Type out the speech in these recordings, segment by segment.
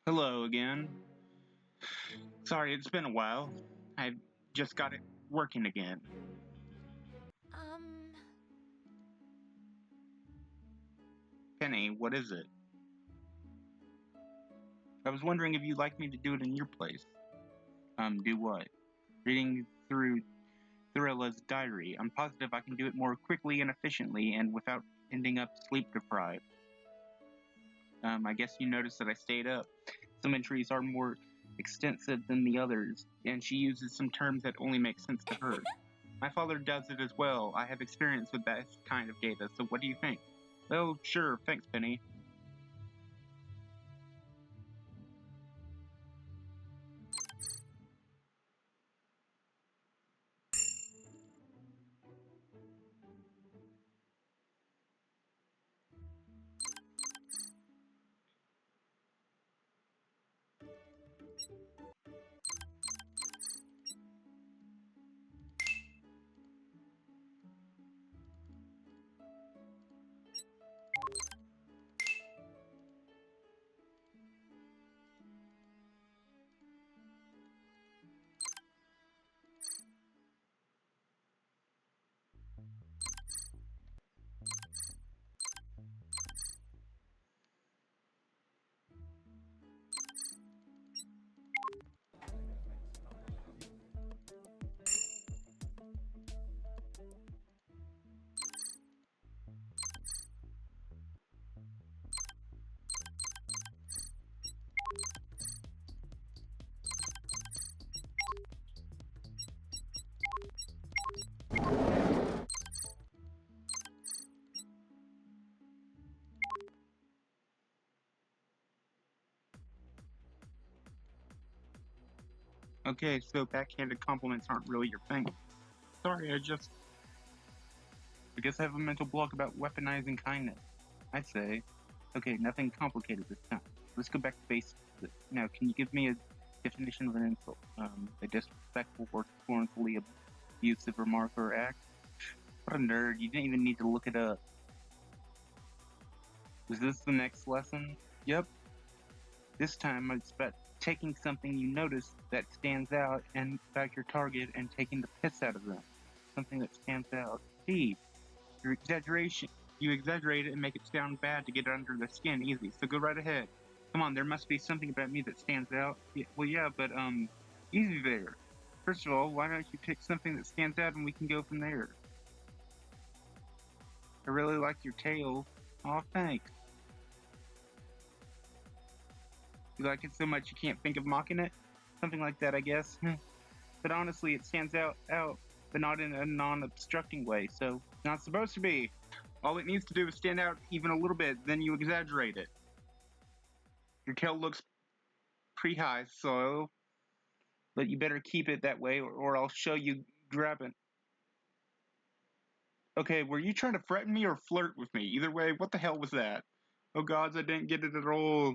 Hello again. Sorry, it's been a while. I just got it working again. Penny, what is it? I was wondering if you'd like me to do it in your place. Do what? Reading through Thrilla's diary. I'm positive I can do it more quickly and efficiently and without ending up sleep deprived. I guess you noticed that I stayed up. Some entries are more extensive than the others, and she uses some terms that only make sense to her. My father does it as well. I have experience with that kind of data, so what do you think? Oh, sure, thanks, Penny. Okay, so backhanded compliments aren't really your thing. Sorry, I guess I have a mental block about weaponizing kindness. I say, okay, nothing complicated this time. Let's go back to basics. Now, can you give me a definition of an insult? A disrespectful or scornfully abusive remark or act? What a nerd, you didn't even need to look it up. Was this the next lesson? Yep. This time it's about taking something you notice that stands out and about your target and taking the piss out of them. Something that stands out. Gee, you exaggerate it and make it sound bad to get it under the skin easy, so go right ahead. Come on, there must be something about me that stands out. Yeah, but easy there. First of all, why don't you pick something that stands out and we can go from there? I really like your tail. Aw, thanks. You like it so much you can't think of mocking it? Something like that, I guess. But honestly, it stands out, but not in a non-obstructing way, so not supposed to be. All it needs to do is stand out even a little bit, then you exaggerate it. Your tail looks pretty high, so... But you better keep it that way, or I'll show you grabbing. Okay, were you trying to threaten me or flirt with me? Either way, what the hell was that? Oh gods, I didn't get it at all.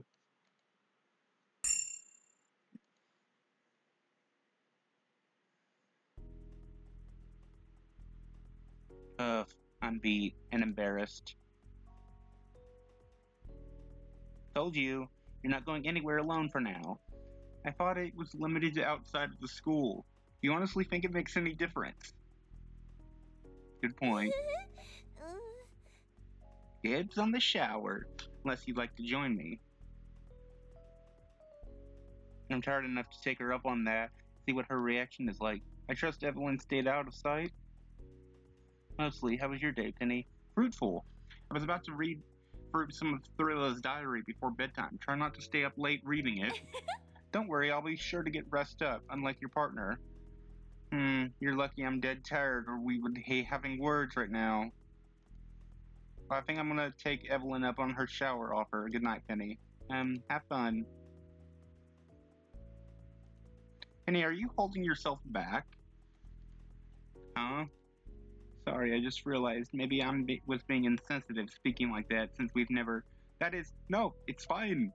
I'm beat and embarrassed. Told you, you're not going anywhere alone for now. I thought it was limited to outside of the school. Do you honestly think it makes any difference? Good point. Dibs on the shower, unless you'd like to join me. I'm tired enough to take her up on that, see what her reaction is like. I trust Evelyn stayed out of sight. Mostly. How was your day, Penny? Fruitful. I was about to read through some of Thrilla's diary before bedtime. Try not to stay up late reading it. Don't worry, I'll be sure to get rest up, unlike your partner. You're lucky I'm dead tired, or we would be having words right now. I think I'm gonna take Evelyn up on her shower offer. Good night, Penny. Have fun. Penny, are you holding yourself back? Huh? Sorry, I just realized maybe was being insensitive speaking like that since we've never... No, it's fine.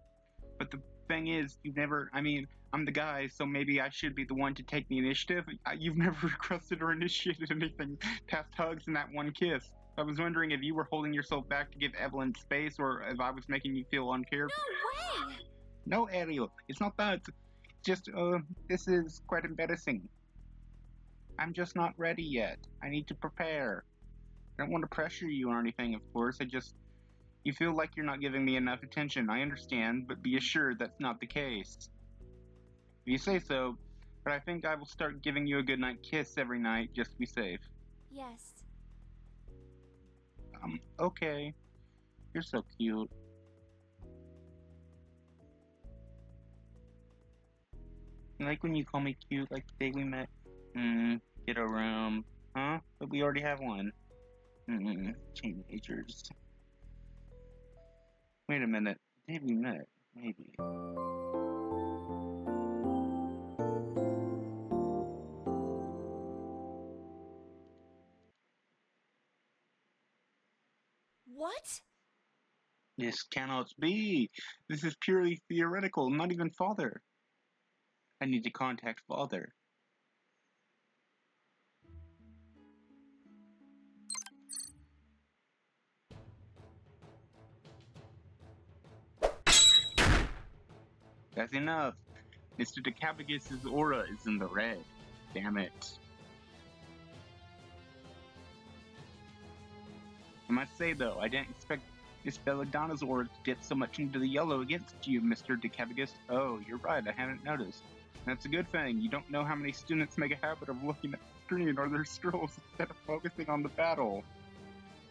But the thing is, I'm the guy, so maybe I should be the one to take the initiative. You've never requested or initiated anything past hugs and that one kiss. I was wondering if you were holding yourself back to give Evelyn space or if I was making you feel uncared. No way! No, Ariel, it's not that. Just, this is quite embarrassing. I'm just not ready yet. I need to prepare. I don't want to pressure you or anything, of course. You feel like you're not giving me enough attention. I understand, but be assured that's not the case. If you say so, but I think I will start giving you a goodnight kiss every night just to be safe. Yes. Okay. You're so cute. You like when you call me cute like the day we met? Get a room. Huh? But we already have one. Teenagers. Wait a minute. The day we met? Maybe. What? This cannot be. This is purely theoretical, not even father. I need to contact father. That's enough. Mr. DeCapagus' aura is in the red. Damn it. I must say, though, I didn't expect Miss Belladonna's aura to dip so much into the yellow against you, Mr. DeCapagus. Oh, you're right, I hadn't noticed. That's a good thing. You don't know how many students make a habit of looking at the screen or their scrolls instead of focusing on the battle.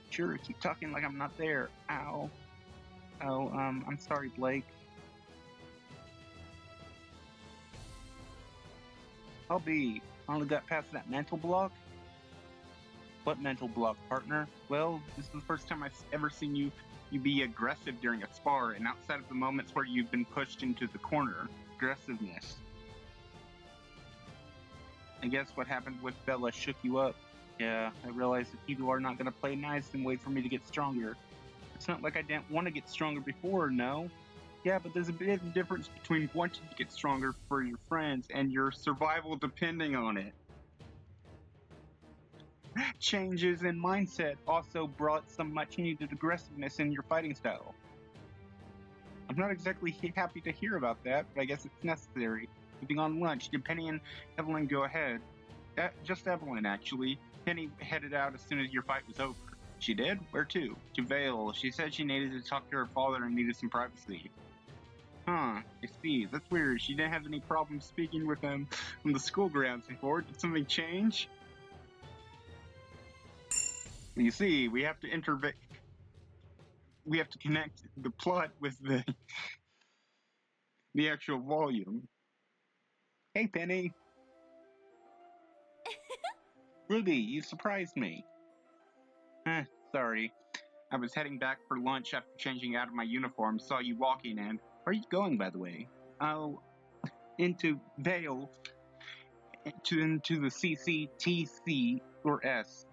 Sure, keep talking like I'm not there. Ow. Oh, I'm sorry, Blake. I'll be. Only got past that mental block? What mental block, partner? Well, this is the first time I've ever seen you be aggressive during a spar, and outside of the moments where you've been pushed into the corner. Aggressiveness. I guess what happened with Bella shook you up. Yeah, I realized that people are not going to play nice and wait for me to get stronger. It's not like I didn't want to get stronger before, no? Yeah, but there's a bit of difference between wanting to get stronger for your friends and your survival depending on it. Changes in mindset also brought some much needed aggressiveness in your fighting style. I'm not exactly happy to hear about that, but I guess it's necessary. Moving on lunch, did Penny and Evelyn go ahead? Just Evelyn, actually. Penny headed out as soon as your fight was over. She did? Where to? To Vale. She said she needed to talk to her father and needed some privacy. Huh, I see. That's weird. She didn't have any problem speaking with him on the school grounds before. Did something change? You see, we have to we have to connect the plot with the actual volume. Hey, Penny. Ruby, you surprised me. Sorry. I was heading back for lunch after changing out of my uniform, saw you walking in. Where are you going, by the way? Oh, into Vale, into the CCTC or S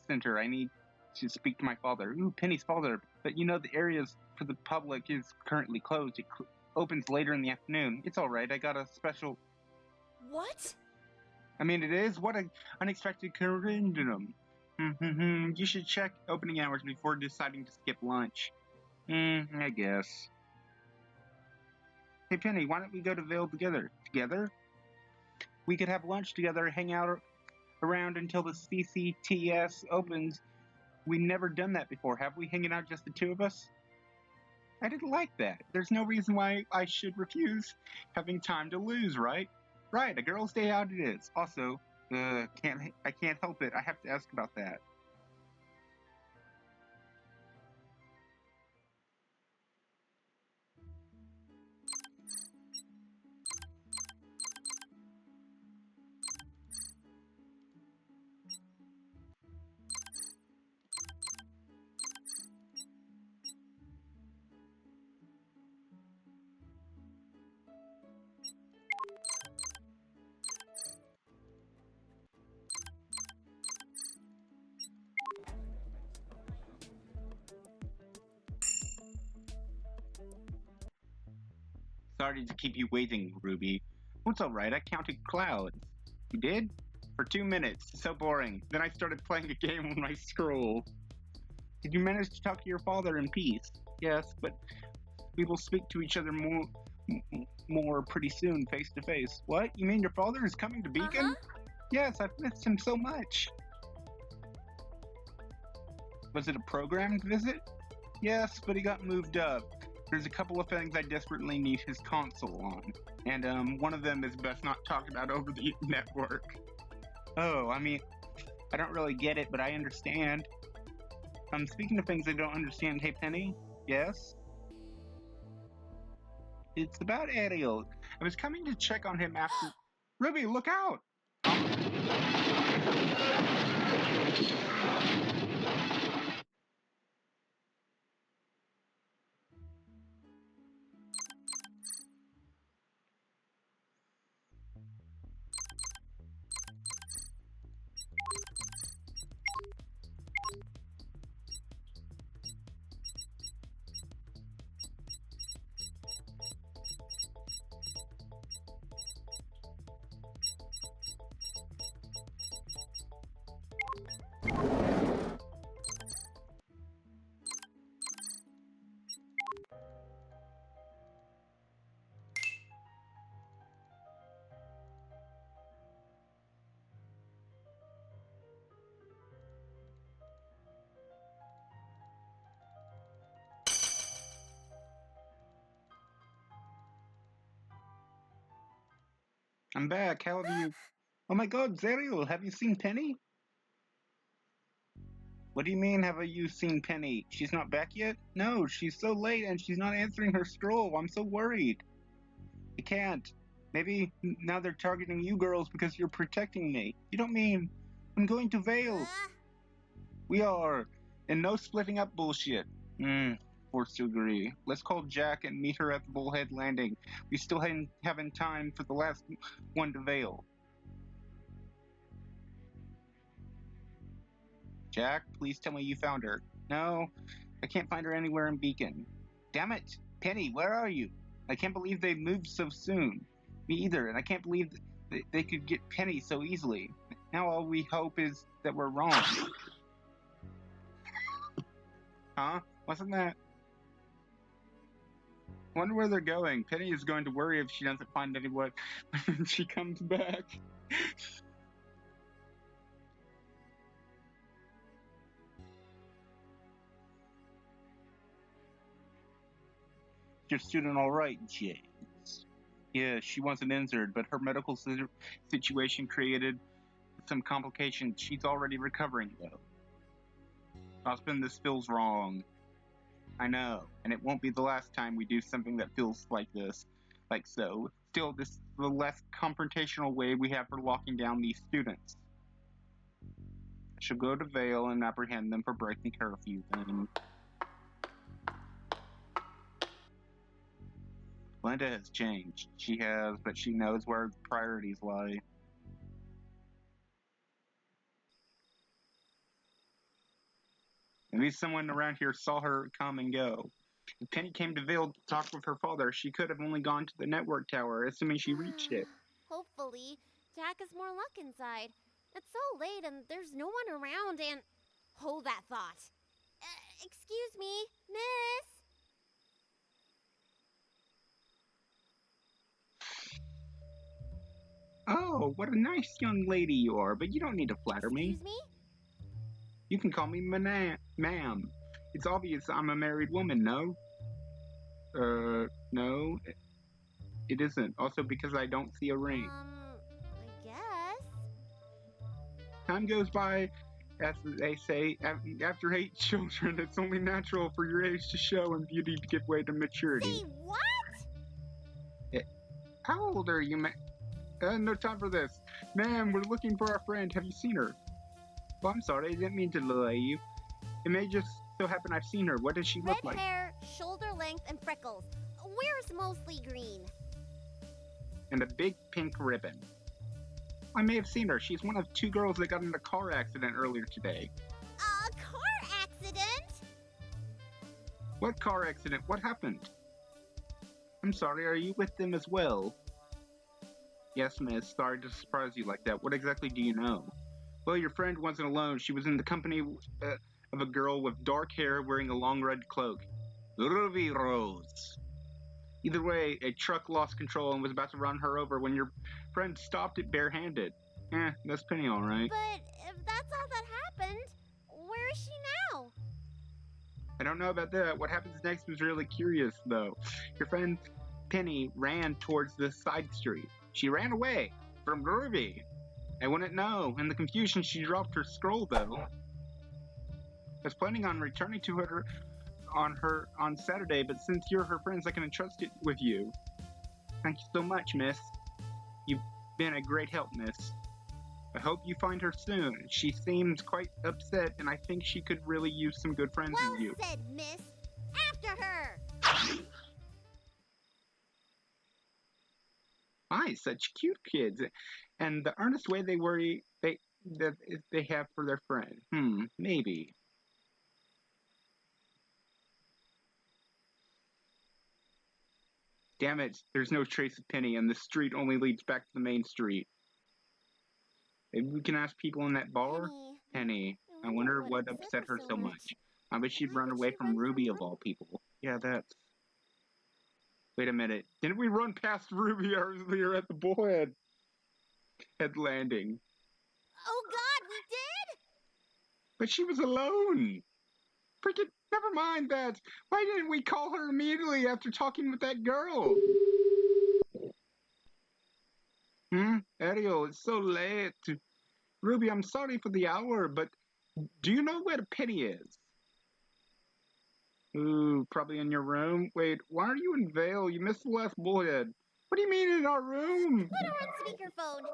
Center. I need to speak to my father. Ooh, Penny's father. But you know the areas for the public is currently closed. It opens later in the afternoon. It's all right. I got a special. What? I mean, it is. What an unexpected conundrum. You should check opening hours before deciding to skip lunch. I guess. Hey, Penny, why don't we go to Vale together? Together? We could have lunch together, hang out around until the CCTS opens. We've never done that before, have we? Hanging out just the two of us? I didn't like that. There's no reason why I should refuse having time to lose, right? Right, a girl's day out it is. Also, I can't help it. I have to ask about that. Sorry to keep you waiting, Ruby. Oh, it's alright, I counted clouds. You did? For 2 minutes. So boring. Then I started playing a game on my scroll. Did you manage to talk to your father in peace? Yes, but we will speak to each other more pretty soon, face to face. What? You mean your father is coming to Beacon? Uh-huh. Yes, I've missed him so much. Was it a programmed visit? Yes, but he got moved up. There's a couple of things I desperately need his console on. And one of them is best not talked about over the network. Oh, I mean, I don't really get it, but I understand. Speaking of things I don't understand, hey Penny? Yes? It's about Ariel. I was coming to check on him after... Ruby, look out! I'm back. How have you... Oh my god, Zerial, have you seen Penny? What do you mean, have you seen Penny? She's not back yet? No, she's so late and she's not answering her scroll. I'm so worried. I can't. Maybe now they're targeting you girls because you're protecting me. You don't mean... I'm going to Vale. We are. And no splitting up bullshit. Forced to agree. Let's call Jack and meet her at the Bullhead Landing. We still haven't time for the last one to Vale. Jack, please tell me you found her. No, I can't find her anywhere in Beacon. Damn it! Penny, where are you? I can't believe they moved so soon. Me either, and I can't believe they could get Penny so easily. Now all we hope is that we're wrong. Huh? Wasn't that... Wonder where they're going. Penny is going to worry if she doesn't find anyone when she comes back. Your student all right, James? Yeah, she wasn't injured, but her medical situation created some complications. She's already recovering, though. Husband, this feels wrong. I know, and it won't be the last time we do something that feels like this. Like so. Still, this is the less confrontational way we have for locking down these students. I shall go to Vale and apprehend them for breaking curfew, then. Linda has changed. She has, but she knows where priorities lie. Maybe someone around here saw her come and go. If Penny came to Vale to talk with her father, she could have only gone to the network tower, assuming she reached it. Hopefully, Jack has more luck inside. It's so late and there's no one around and... Hold that thought. Excuse me, miss? Oh, what a nice young lady you are, but you don't need to flatter me. Excuse me? You can call me ma'am. It's obvious I'm a married woman, no? No, it isn't. Also because I don't see a ring. I guess. Time goes by, as they say, after 8 children, it's only natural for your age to show and beauty to give way to maturity. Say what? How old are you, no time for this. Ma'am, we're looking for our friend. Have you seen her? Well, I'm sorry, I didn't mean to delay you. It may just so happen I've seen her. What does she look like? Red hair, shoulder length, and freckles. Wears mostly green. And a big pink ribbon. I may have seen her. She's one of 2 girls that got in a car accident earlier today. A car accident? What car accident? What happened? I'm sorry, are you with them as well? Yes, miss. Sorry to surprise you like that. What exactly do you know? Well, your friend wasn't alone. She was in the company of a girl with dark hair wearing a long red cloak. Ruby Rose. Either way, a truck lost control and was about to run her over when your friend stopped it barehanded. That's Penny all right. But if that's all that happened, where is she now? I don't know about that. What happens next was really curious, though. Your friend Penny ran towards the side street. She ran away from RWBY. I wouldn't know. In the confusion, she dropped her scroll, though. I was planning on returning to her on Saturday, but since you're her friends, I can entrust it with you. Thank you so much, miss. You've been a great help, miss. I hope you find her soon. She seems quite upset, and I think she could really use some good friends Well with you. said, miss. After her! My, such cute kids. And the earnest way that they have for their friend. Maybe. Damn it, there's no trace of Penny, and the street only leads back to the main street. Maybe we can ask people in that bar? Penny. I wonder what upset her so much. I bet she'd run away from RWBY of all people. Yeah, that's... Wait a minute. Didn't we run past RWBY earlier at the bullhead landing? Oh God, we did? But she was alone. Freaking, never mind that. Why didn't we call her immediately after talking with that girl? Ariel, it's so late. RWBY, I'm sorry for the hour, but do you know where Penny is? Ooh, probably in your room. Wait, why are you in Vale? You missed the last bullhead. What do you mean in our room? Put her on speakerphone.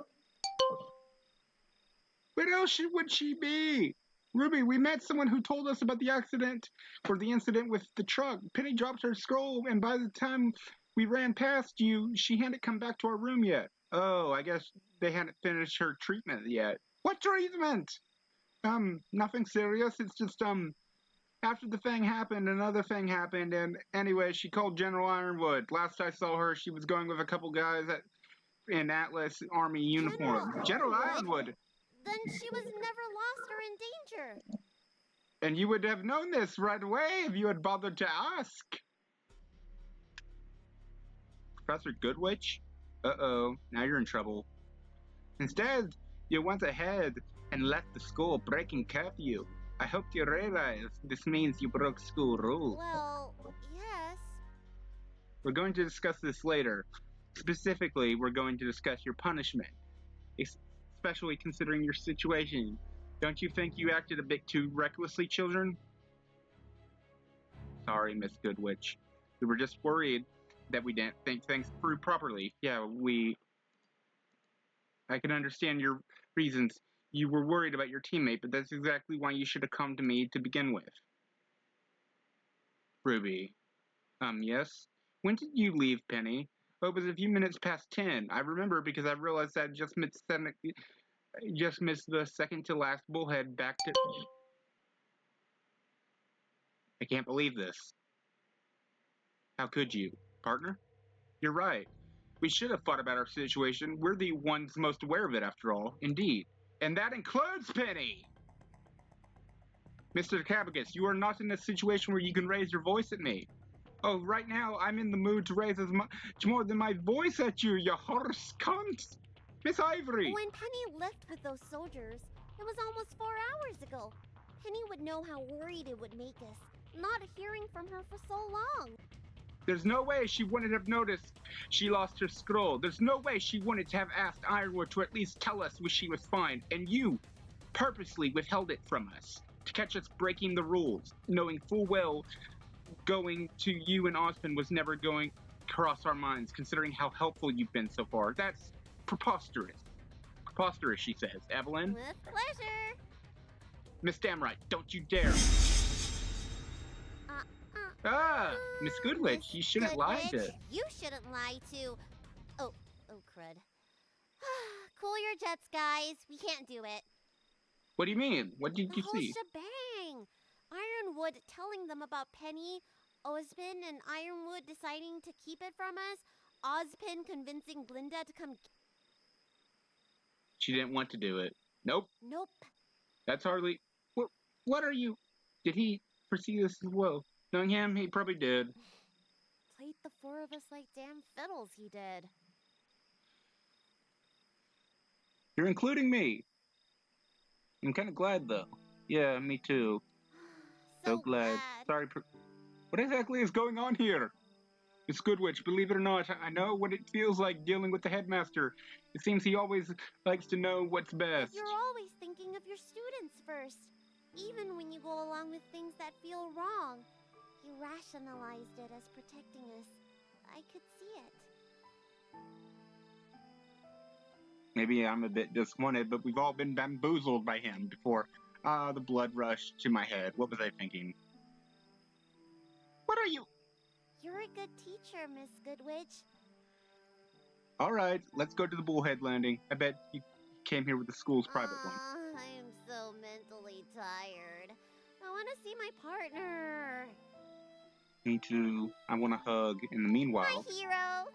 Where else would she be? RWBY, we met someone who told us about the accident, or the incident with the truck. Penny dropped her scroll, and by the time we ran past you, she hadn't come back to our room yet. Oh, I guess they hadn't finished her treatment yet. What treatment? Nothing serious. It's just, after the thing happened, another thing happened, and anyway, she called General Ironwood. Last I saw her, she was going with a couple guys in Atlas Army uniform. General Ironwood? Then she was never lost or in danger. And you would have known this right away if you had bothered to ask. Professor Goodwitch? Uh-oh, now you're in trouble. Instead, you went ahead and left the school breaking curfew. I hope you realize this means you broke school rules. Well, yes. We're going to discuss this later. Specifically, we're going to discuss your punishment, especially considering your situation. Don't you think you acted a bit too recklessly, children? Sorry, Miss Goodwitch. We were just worried that we didn't think things through properly. Yeah, I can understand your reasons. You were worried about your teammate, but that's exactly why you should have come to me to begin with. RWBY. Yes? When did you leave, Penny? Oh, it was a few minutes past 10. I remember because I realized I just missed the second to last bullhead back to... I can't believe this. How could you? Partner? You're right. We should have thought about our situation. We're the ones most aware of it, after all. Indeed. And that includes Penny! Mr. Cabagus, you are not in a situation where you can raise your voice at me. Oh, right now, I'm in the mood to raise as much more than my voice at you, you horse cunt! Miss Ivory! When Penny left with those soldiers, it was almost 4 hours ago. Penny would know how worried it would make us, not hearing from her for so long. There's no way she wouldn't have noticed she lost her scroll. There's no way she wouldn't have asked Ironwood to at least tell us when she was fine. And you purposely withheld it from us to catch us breaking the rules, knowing full well going to you and Osmond was never going to cross our minds, considering how helpful you've been so far. That's preposterous. Preposterous, she says. Evelyn? With pleasure. Miss Damright, don't you dare. Miss Goodwitch, you shouldn't lie to... You shouldn't lie to... Oh, crud. Cool your jets, guys. We can't do it. What do you mean? What did you see? The whole shebang. Ironwood telling them about Penny, Ozpin and Ironwood deciding to keep it from us, Ozpin convincing Glinda to come... She didn't want to do it. Nope. Nope. That's hardly... What are you... Did he foresee this as well? Knowing him, he probably did. played the four of us like damn fiddles, he did. You're including me. I'm kind of glad, though. Yeah, me too. So glad. Sorry. What exactly is going on here? Miss Goodwitch, believe it or not, I know what it feels like dealing with the headmaster. It seems he always likes to know what's best. But you're always thinking of your students first. Even when you go along with things that feel wrong. You rationalized it as protecting us. I could see it. Maybe I'm a bit disappointed, but we've all been bamboozled by him before. The blood rushed to my head. What was I thinking? What are you? You're a good teacher, Miss Goodwitch. All right, let's go to the Bullhead Landing. I bet you came here with the school's private one. I am so mentally tired. I want to see my partner. Me too. I want a hug. In the meanwhile... My hero.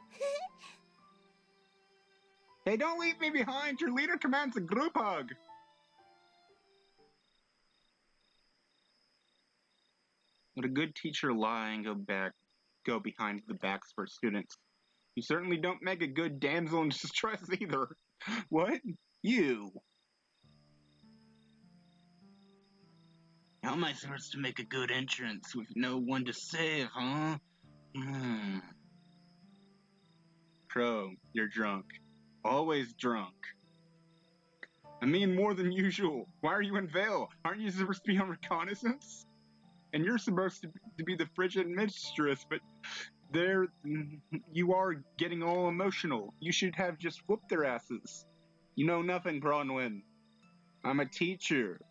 Hey, don't leave me behind! Your leader commands a group hug! Would a good teacher lie and go behind the backs for students? You certainly don't make a good damsel in distress either. What? You? How am I supposed to make a good entrance with no one to save, huh? Crow, you're drunk. Always drunk. I mean more than usual. Why are you in Vale? Aren't you supposed to be on reconnaissance? And you're supposed to be the frigid mistress, but there you are getting all emotional. You should have just whooped their asses. You know nothing, Bronwyn. I'm a teacher.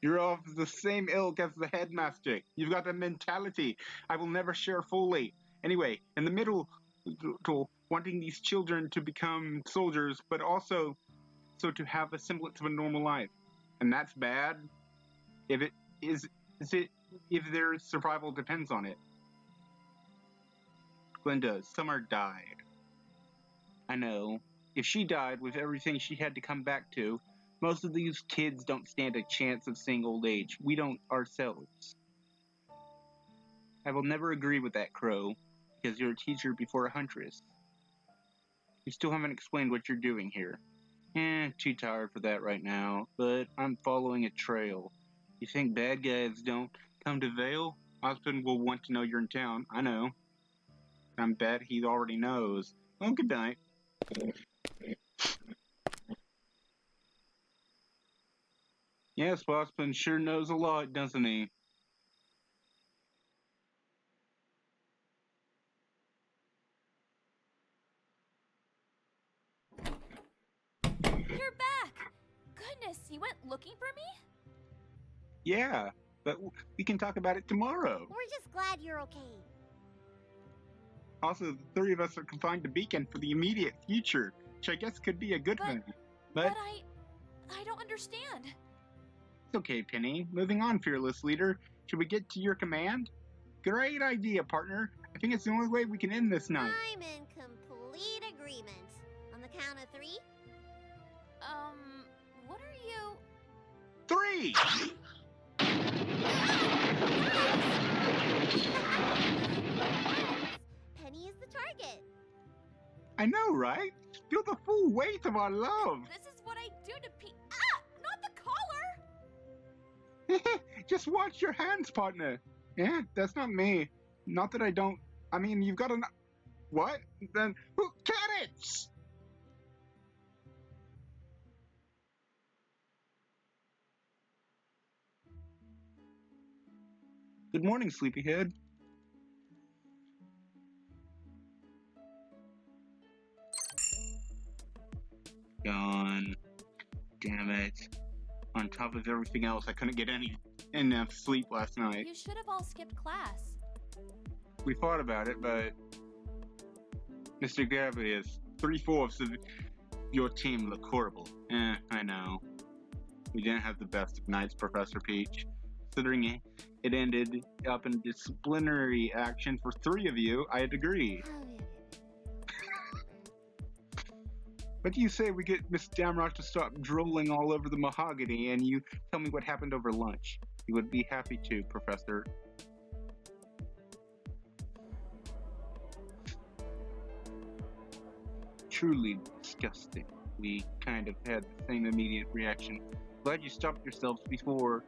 You're of the same ilk as the headmaster. You've got a mentality I will never share fully. Anyway, in the middle, wanting these children to become soldiers, but also so to have a semblance of a normal life. And that's bad if it is it if their survival depends on it. Glinda, Summer died. I know. If she died with everything she had to come back to, most of these kids don't stand a chance of seeing old age. We don't ourselves. I will never agree with that, Crow, because you're a teacher before a huntress. You still haven't explained what you're doing here. Too tired for that right now, but I'm following a trail. You think bad guys don't come to Vale? Osmond will want to know you're in town. I know. I bet he already knows. Well, good night. Yes, Osmond sure knows a lot, doesn't he? You're back! Goodness, you went looking for me? Yeah, but we can talk about it tomorrow. We're just glad you're okay. Also, the three of us are confined to Beacon for the immediate future, which I guess could be a good thing. But I don't understand. It's okay, Penny. Moving on, fearless leader. Should we get to your command? Great idea, partner. I think it's the only way we can end this night. I'm in complete agreement. On the count of 3? What are you... 3! Penny is the target. I know, right? Feel the full weight of our love. This is what I do to not the collar! Just watch your hands, partner. Yeah, that's not me. Not that I don't... I mean, you've got an... What? Then who can it? Good morning, sleepyhead. Gone. Damn it. On top of everything else, I couldn't get enough sleep last night. You should have all skipped class. We thought about it, but Mr. Gavious, 3/4 of your team look horrible. I know. We didn't have the best of nights, Professor Peach. Considering it ended up in disciplinary action for 3 of you, I'd agree. What do you say we get Miss Damrock to stop drooling all over the mahogany and you tell me what happened over lunch? You would be happy to, Professor. truly disgusting. We kind of had the same immediate reaction. Glad you stopped yourselves before.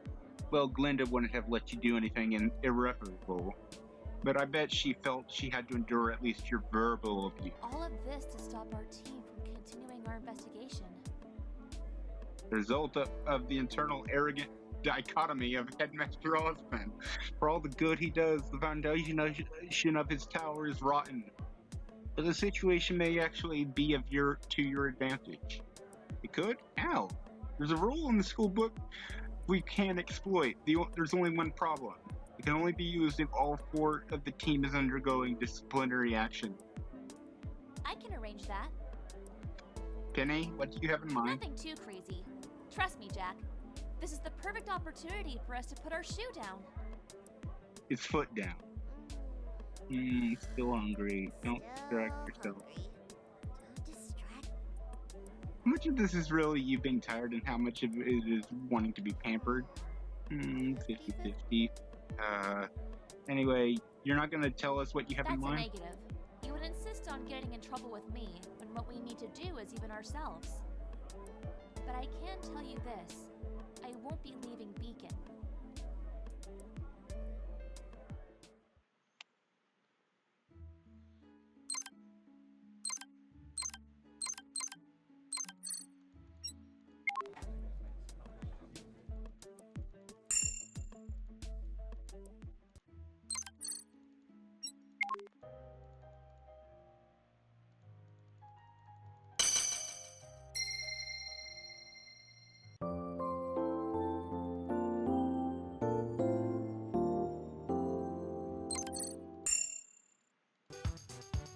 Well, Glinda wouldn't have let you do anything irreparable. But I bet she felt she had to endure at least your verbal abuse. All of this to stop our team from continuing our investigation. The result of the internal arrogant dichotomy of Headmaster Osmond. For all the good he does, the foundation of his tower is rotten. But the situation may actually be to your advantage. It could? How? There's a rule in the school book we can't exploit. There's only one problem. It can only be used if all 4 of the team is undergoing disciplinary action. I can arrange that. Penny, what do you have in mind? Nothing too crazy. Trust me, Jack. This is the perfect opportunity for us to put our shoe down. His foot down. Still hungry. Don't distract yourself. How much of this is really you being tired and how much of it is wanting to be pampered? 50-50. Anyway, you're not going to tell us what you have in mind? That's a negative. You would insist on getting in trouble with me when what we need to do is even ourselves. But I can tell you this. I won't be leaving Beacon.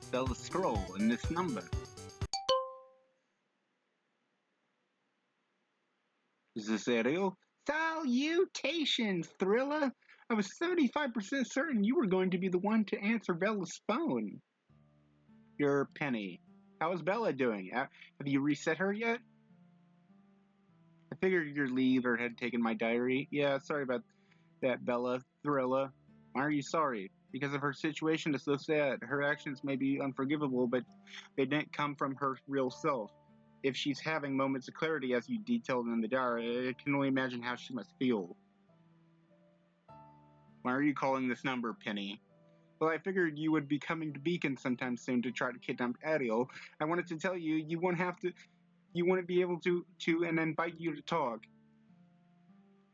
Spell the scroll in this number. Is this Ariel? Salutations, Thriller! I was 75% certain you were going to be the one to answer Bella's phone. You're Penny. How is Bella doing? Have you reset her yet? I figured your leader had taken my diary. Yeah, sorry about that, Bella. Thriller. Why are you sorry? Because of her situation is so sad. Her actions may be unforgivable, but they didn't come from her real self. If she's having moments of clarity, as you detailed in the diary, I can only imagine how she must feel. Why are you calling this number, Penny? Well, I figured you would be coming to Beacon sometime soon to try to kidnap Ariel. I wanted to tell you, you wouldn't be able to and invite you to talk.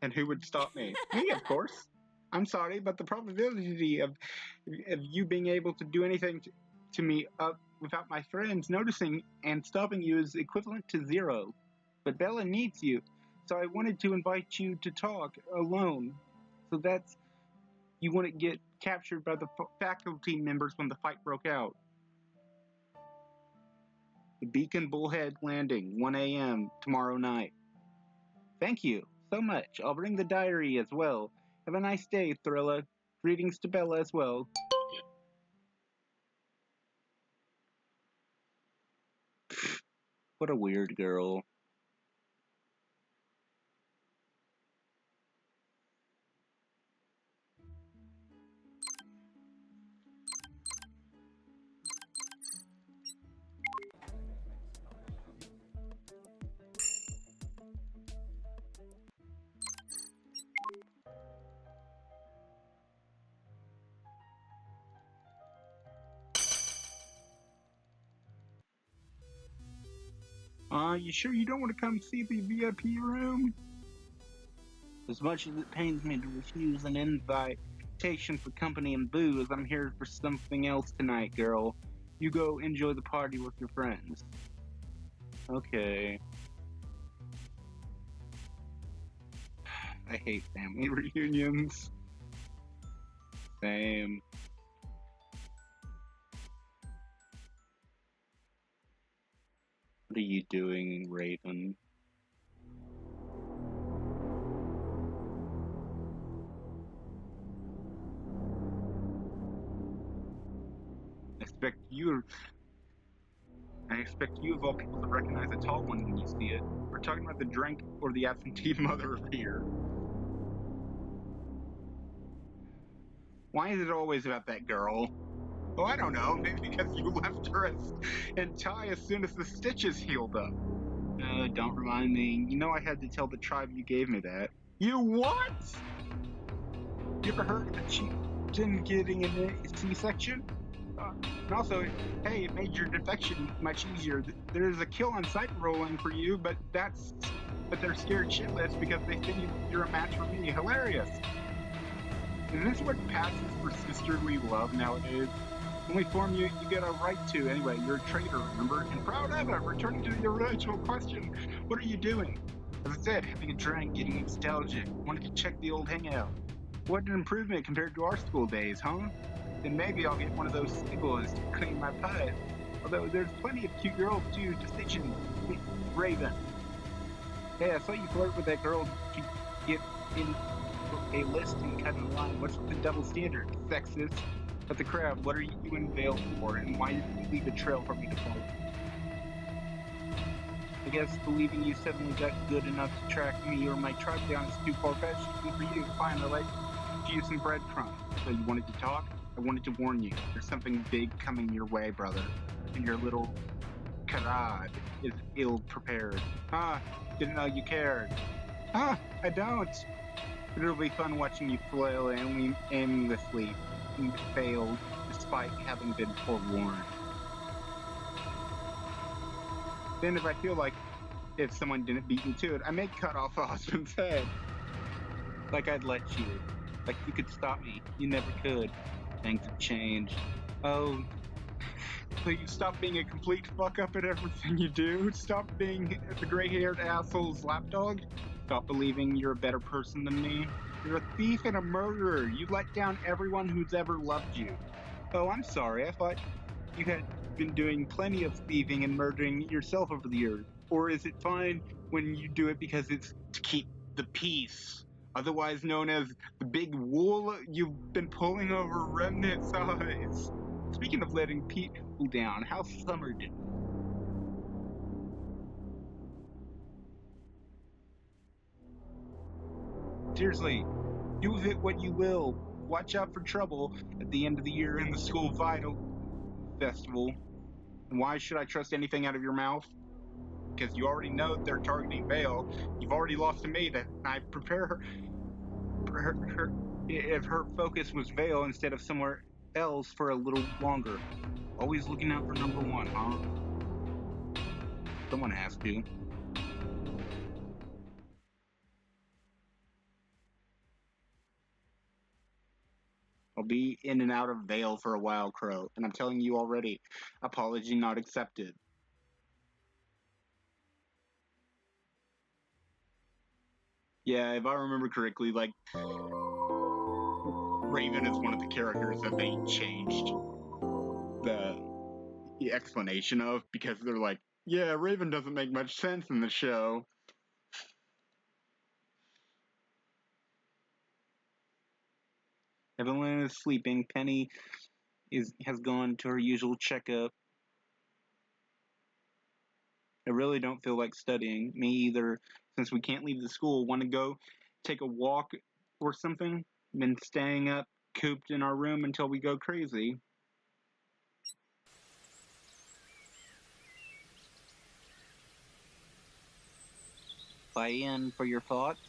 And who would stop me? Me, of course. I'm sorry, but the probability of you being able to do anything to me without my friends noticing and stopping you is equivalent to 0. But Bella needs you, so I wanted to invite you to talk alone. So that's you wouldn't get captured by the faculty members when the fight broke out. The Beacon Bullhead Landing, 1 a.m. tomorrow night. Thank you so much. I'll bring the diary as well. Have a nice day, Thrilla. Greetings to Bella as well. What a weird girl. You sure you don't want to come see the VIP room? As much as it pains me to refuse an invitation for company and booze, I'm here for something else tonight, girl. You go enjoy the party with your friends. Okay. I hate family reunions. Same. What are you doing, Raven? I expect you of all people to recognize a tall one when you see it. We're talking about the drink or the absentee mother of here. Why is it always about that girl? Oh, I don't know. Maybe because you left her and tie as soon as the stitches healed up. Don't remind me. You know I had to tell the tribe you gave me that. You what? You ever heard of a chieftain getting a C-section? And also, hey, it made your defection much easier. There's a kill on sight rolling for you, but they're scared shitless because they think you're a match for me. Hilarious. Is this what passes for sisterly love nowadays? Only form you get a right to. Anyway, you're a traitor, remember? And proud of it. Returning to your original question, what are you doing? As I said, having a drink, getting nostalgic. Wanted to check the old hangout. What an improvement compared to our school days, huh? Then maybe I'll get one of those singles to clean my pipe. Although there's plenty of cute girls too. Distinction, Raven. Hey, I saw you flirt with that girl to get in a list and cut in line. What's with the double standard? Sexist. But the crowd, what are you in Vale for, and why did you leave a trail for me to follow? I guess believing you suddenly got good enough to track me or my tribe down is too far-fetched. Good for you. Fine, I'll let you some breadcrumbs. So you wanted to talk? I wanted to warn you. There's something big coming your way, brother. And your little charade is ill-prepared. Didn't know you cared. I don't. But it'll be fun watching you flail aimlessly and fail despite having been forewarned. Then if I feel like if someone didn't beat me to it, I may cut off a husband's head. Like I'd let you. Like you could stop me. You never could. Things have changed. Oh, so you stop being a complete fuck up at everything you do? Stop being the gray-haired asshole's lapdog? Stop believing you're a better person than me? You're a thief and a murderer. You let down everyone who's ever loved you. Oh, I'm sorry. I thought you had been doing plenty of thieving and murdering yourself over the years. Or is it fine when you do it because it's to keep the peace? Otherwise known as the big wool you've been pulling over remnant size. Speaking of letting people down, how's summer doing? Seriously, do with it what you will. Watch out for trouble at the end of the year in the school Vital Festival. And why should I trust anything out of your mouth? Because you already know they're targeting Vale. You've already lost to me that I prepare her if her focus was Vale instead of somewhere else for a little longer. Always looking out for number one, huh? Someone has to. I'll be in and out of Vale for a while, Crow, and I'm telling you already, apology not accepted. Yeah, if I remember correctly, like, Raven is one of the characters that they changed the explanation of, because they're like, yeah, Raven doesn't make much sense in the show. Evelyn is sleeping. Penny has gone to her usual checkup. I really don't feel like studying. Me either. Since we can't leave the school, want to go take a walk or something? Been staying up, cooped in our room until we go crazy. Buy in for your thoughts.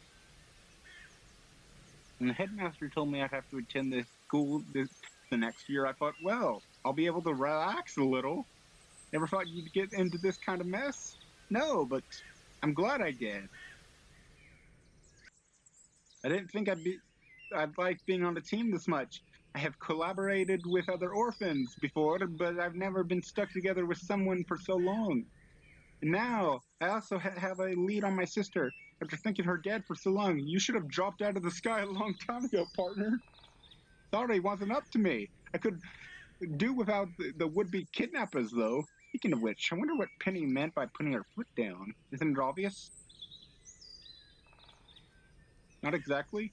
And the headmaster told me I'd have to attend this school the next year. I thought, well, I'll be able to relax a little. Never thought you'd get into this kind of mess? No, but I'm glad I did. I didn't think I'd like being on a team this much. I have collaborated with other orphans before, but I've never been stuck together with someone for so long. And now, I also have a lead on my sister. After thinking her dead for so long, you should have dropped out of the sky a long time ago, partner. Sorry, it wasn't up to me. I could do without the would-be kidnappers, though. Speaking of which, I wonder what Penny meant by putting her foot down. Isn't it obvious? Not exactly.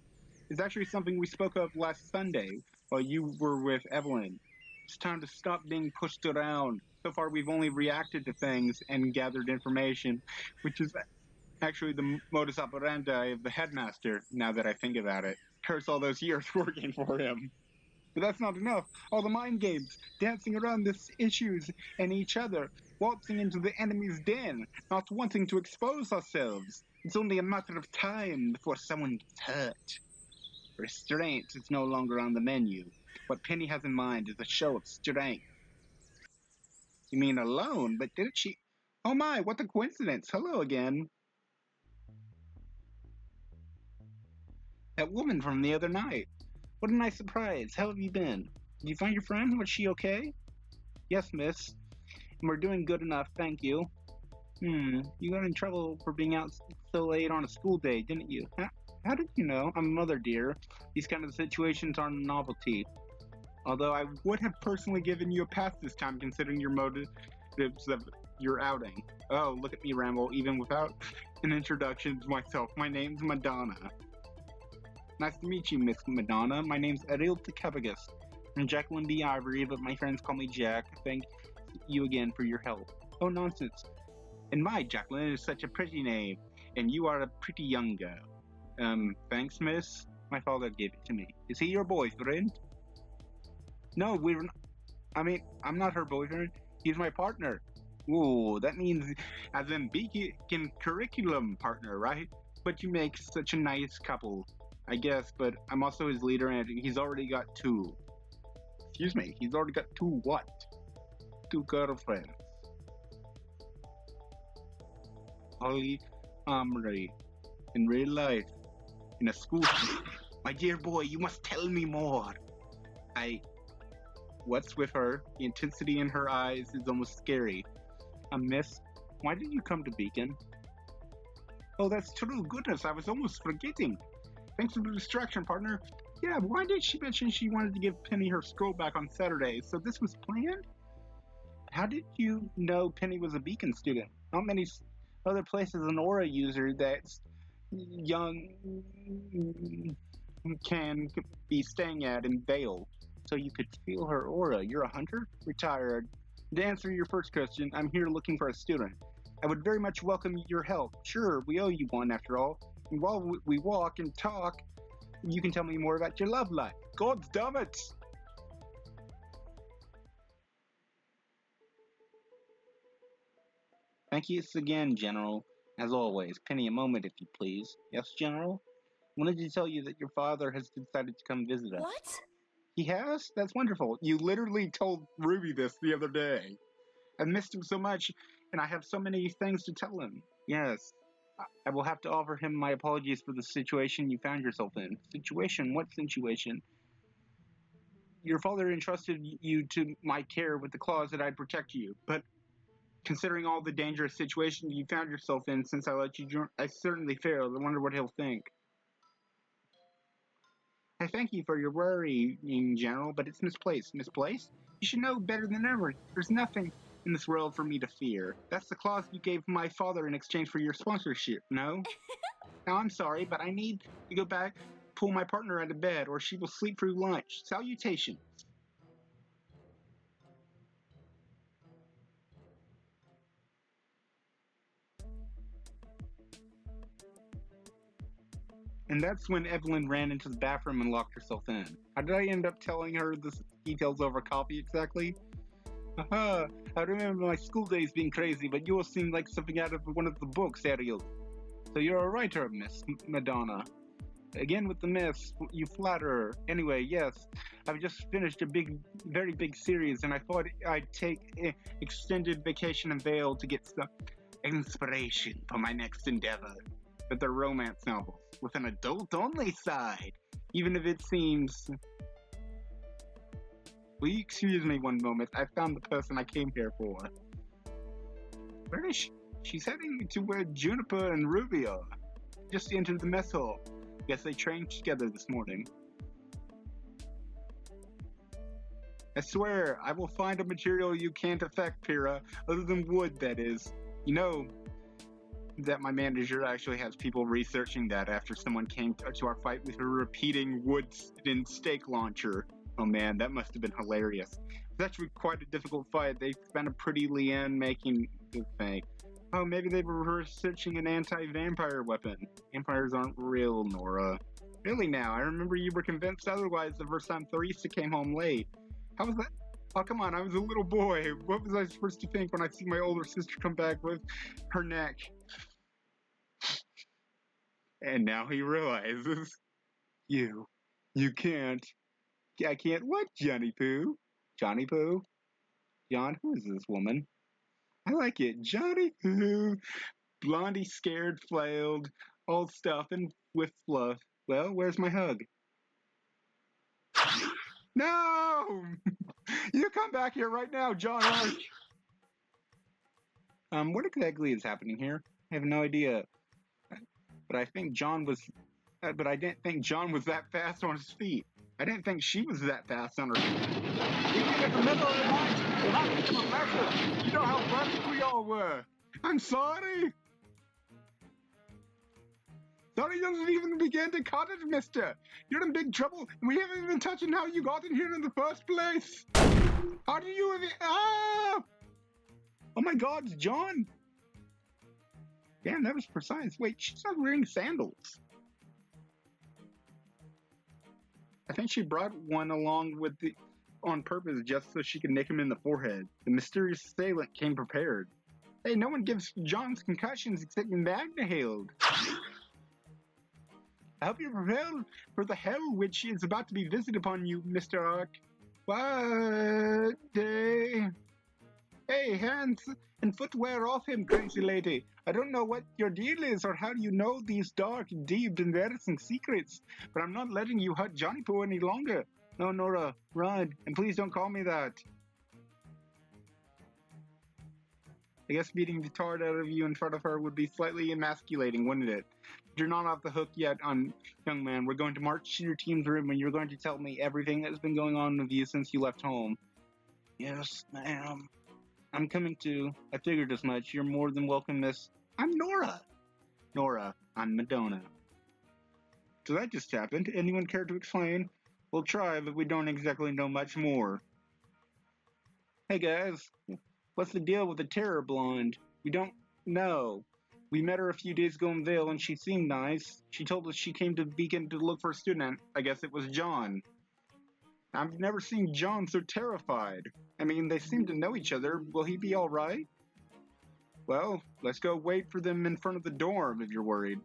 It's actually something we spoke of last Sunday while you were with Evelyn. It's time to stop being pushed around. So far, we've only reacted to things and gathered information, which is actually the modus operandi of the headmaster, now that I think about it. Curse all those years working for him. But that's not enough. All the mind games, dancing around the issues and each other, waltzing into the enemy's den, not wanting to expose ourselves. It's only a matter of time before someone gets hurt. Restraint is no longer on the menu. What Penny has in mind is a show of strength. You mean alone? But didn't she? Oh my, what a coincidence. Hello again. That woman from the other night. What a nice surprise. How have you been? Did you find your friend? Was she okay? Yes, miss. And we're doing good enough, thank you. You got in trouble for being out so late on a school day, didn't you? How did you know? I'm a mother, dear. These kind of situations aren't a novelty. Although I would have personally given you a pass this time considering your motives of your outing. Oh, look at me ramble, even without an introduction to myself. My name's Madonna. Nice to meet you, Miss Madonna. My name's Ariel Tekabagus. I'm Jacqueline B. Ivory, but my friends call me Jack. Thank you again for your help. Oh, nonsense. And my Jacqueline is such a pretty name, and you are a pretty young girl. Thanks, miss. My father gave it to me. Is he your boyfriend? No, I'm not her boyfriend. He's my partner. Ooh, that means as in beacon curriculum partner, right? But you make such a nice couple, I guess, but I'm also his leader and he's already got two. Excuse me, he's already got two what? Two girlfriends. Polyamory. In real life. In a school. My dear boy, you must tell me more. What's with her? The intensity in her eyes is almost scary. Miss, why did you come to Beacon? Oh, that's true. Goodness, I was almost forgetting. Thanks for the distraction, partner. Yeah, why did she mention she wanted to give Penny her scroll back on Saturday? So this was planned? How did you know Penny was a Beacon student? Not many other places an Aura user that's young can be staying at in Vale. So you could feel her aura. You're a hunter? Retired. To answer your first question, I'm here looking for a student. I would very much welcome your help. Sure, we owe you one after all. And while we walk and talk, you can tell me more about your love life. God damn it! Thank you again, General. As always, Penny, a moment if you please. Yes, General? I wanted to tell you that your father has decided to come visit us. What? He has? That's wonderful. You literally told Ruby this the other day. I missed him so much, and I have so many things to tell him. Yes. I will have to offer him my apologies for the situation you found yourself in. Situation? What situation? Your father entrusted you to my care with the clause that I'd protect you, but considering all the dangerous situations you found yourself in since I let you join, I certainly failed. I wonder what he'll think. I thank you for your worrying, General, but it's misplaced. Misplaced? You should know better than ever. There's nothing in this world for me to fear. That's the clause you gave my father in exchange for your sponsorship, no? Now, I'm sorry, but I need to go back, pull my partner out of bed, or she will sleep through lunch. Salutations. And that's when Evelyn ran into the bathroom and locked herself in. How did I end up telling her the details over coffee exactly? Haha, I remember my school days being crazy, but you all seem like something out of one of the books, Ariel. So you're a writer, Miss Madonna. Again with the miss, you flatter her. Anyway, yes, I've just finished a very big series, and I thought I'd take an extended vacation in Vale to get some inspiration for my next endeavor. But they're romance novels with an adult-only side, even if it seems... Will you excuse me one moment? I found the person I came here for. Where is she? She's heading to where Juniper and Ruby are. Just entered the mess hall. Guess they trained together this morning. I swear, I will find a material you can't affect, Pyrrha, other than wood, that is. You know that my manager actually has people researching that after someone came to our fight with her repeating wood and steak launcher. Oh man, that must have been hilarious. It was actually quite a difficult fight. They spent a pretty Leanne making the thing. Oh, maybe they were researching an anti-vampire weapon. Vampires aren't real, Nora. Really now, I remember you were convinced otherwise the first time Theresa came home late. How was that? Oh, come on, I was a little boy. What was I supposed to think when I see my older sister come back with her neck? And now he realizes, you can't. I can't what, Johnny Pooh? Johnny Pooh? John, who is this woman? I like it. Johnny Pooh. Blondie scared, flailed, all stuff and with fluff. Well, where's my hug? No! You come back here right now, John Ark! What exactly is happening here? I have no idea. But I think John was... but I didn't think John was that fast on his feet. I didn't think she was that fast on her feet. Even in the middle of the night, you're not even a lesson. You know how frantic we all were. I'm sorry. Sorry doesn't even begin to cut it, mister. You're in big trouble, and we haven't even touched on how you got in here in the first place. How do you even... Ah! Oh my God, it's John. Damn, that was precise. Wait, she's not wearing sandals. I think she brought one along with the... on purpose just so she could nick him in the forehead. The mysterious assailant came prepared. Hey, no one gives John's concussions except Magna Hild. I hope you're prepared for the hell which is about to be visited upon you, Mr. Ark. What day? Hey, hands and footwear off him, crazy lady. I don't know what your deal is or how you know these dark, deep, embarrassing secrets, but I'm not letting you hurt Johnny Pooh any longer. No, Nora, run, and please don't call me that. I guess beating the tar out of you in front of her would be slightly emasculating, wouldn't it? You're not off the hook yet, young man. We're going to march to your team's room and you're going to tell me everything that's been going on with you since you left home. Yes, ma'am. I'm coming too. I figured as much. You're more than welcome, miss. I'm Nora. Nora, I'm Madonna. So that just happened. Anyone care to explain? We'll try, but we don't exactly know much more. Hey guys, what's the deal with the terror blonde? We don't know. We met her a few days ago in Vale and she seemed nice. She told us she came to Beacon to look for a student. I guess it was John. I've never seen John so terrified. I mean, they seem to know each other. Will he be alright? Well, let's go wait for them in front of the dorm if you're worried.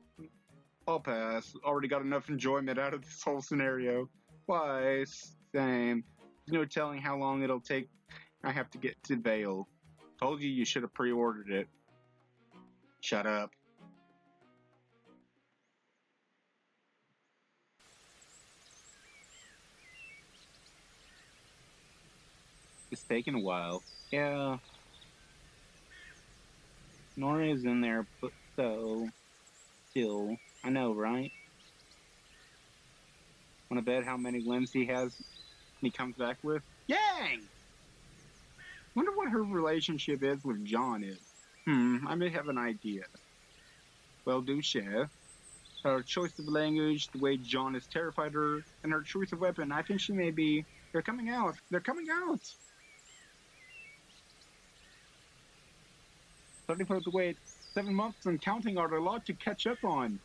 I'll pass. Already got enough enjoyment out of this whole scenario. Why, same. There's no telling how long it'll take. I have to get to Vale. Told you should have pre-ordered it. Shut up. It's taking a while. Yeah. Nora is in there, but so... Still. I know, right? Wanna bet how many limbs he has he comes back with? Yang! Wonder what her relationship is with John is. I may have an idea. Well, do share. Her choice of language, the way John has terrified her, and her choice of weapon. I think she may be... They're coming out! They're coming out! Sorry for the wait. 7 months and counting are a lot to catch up on.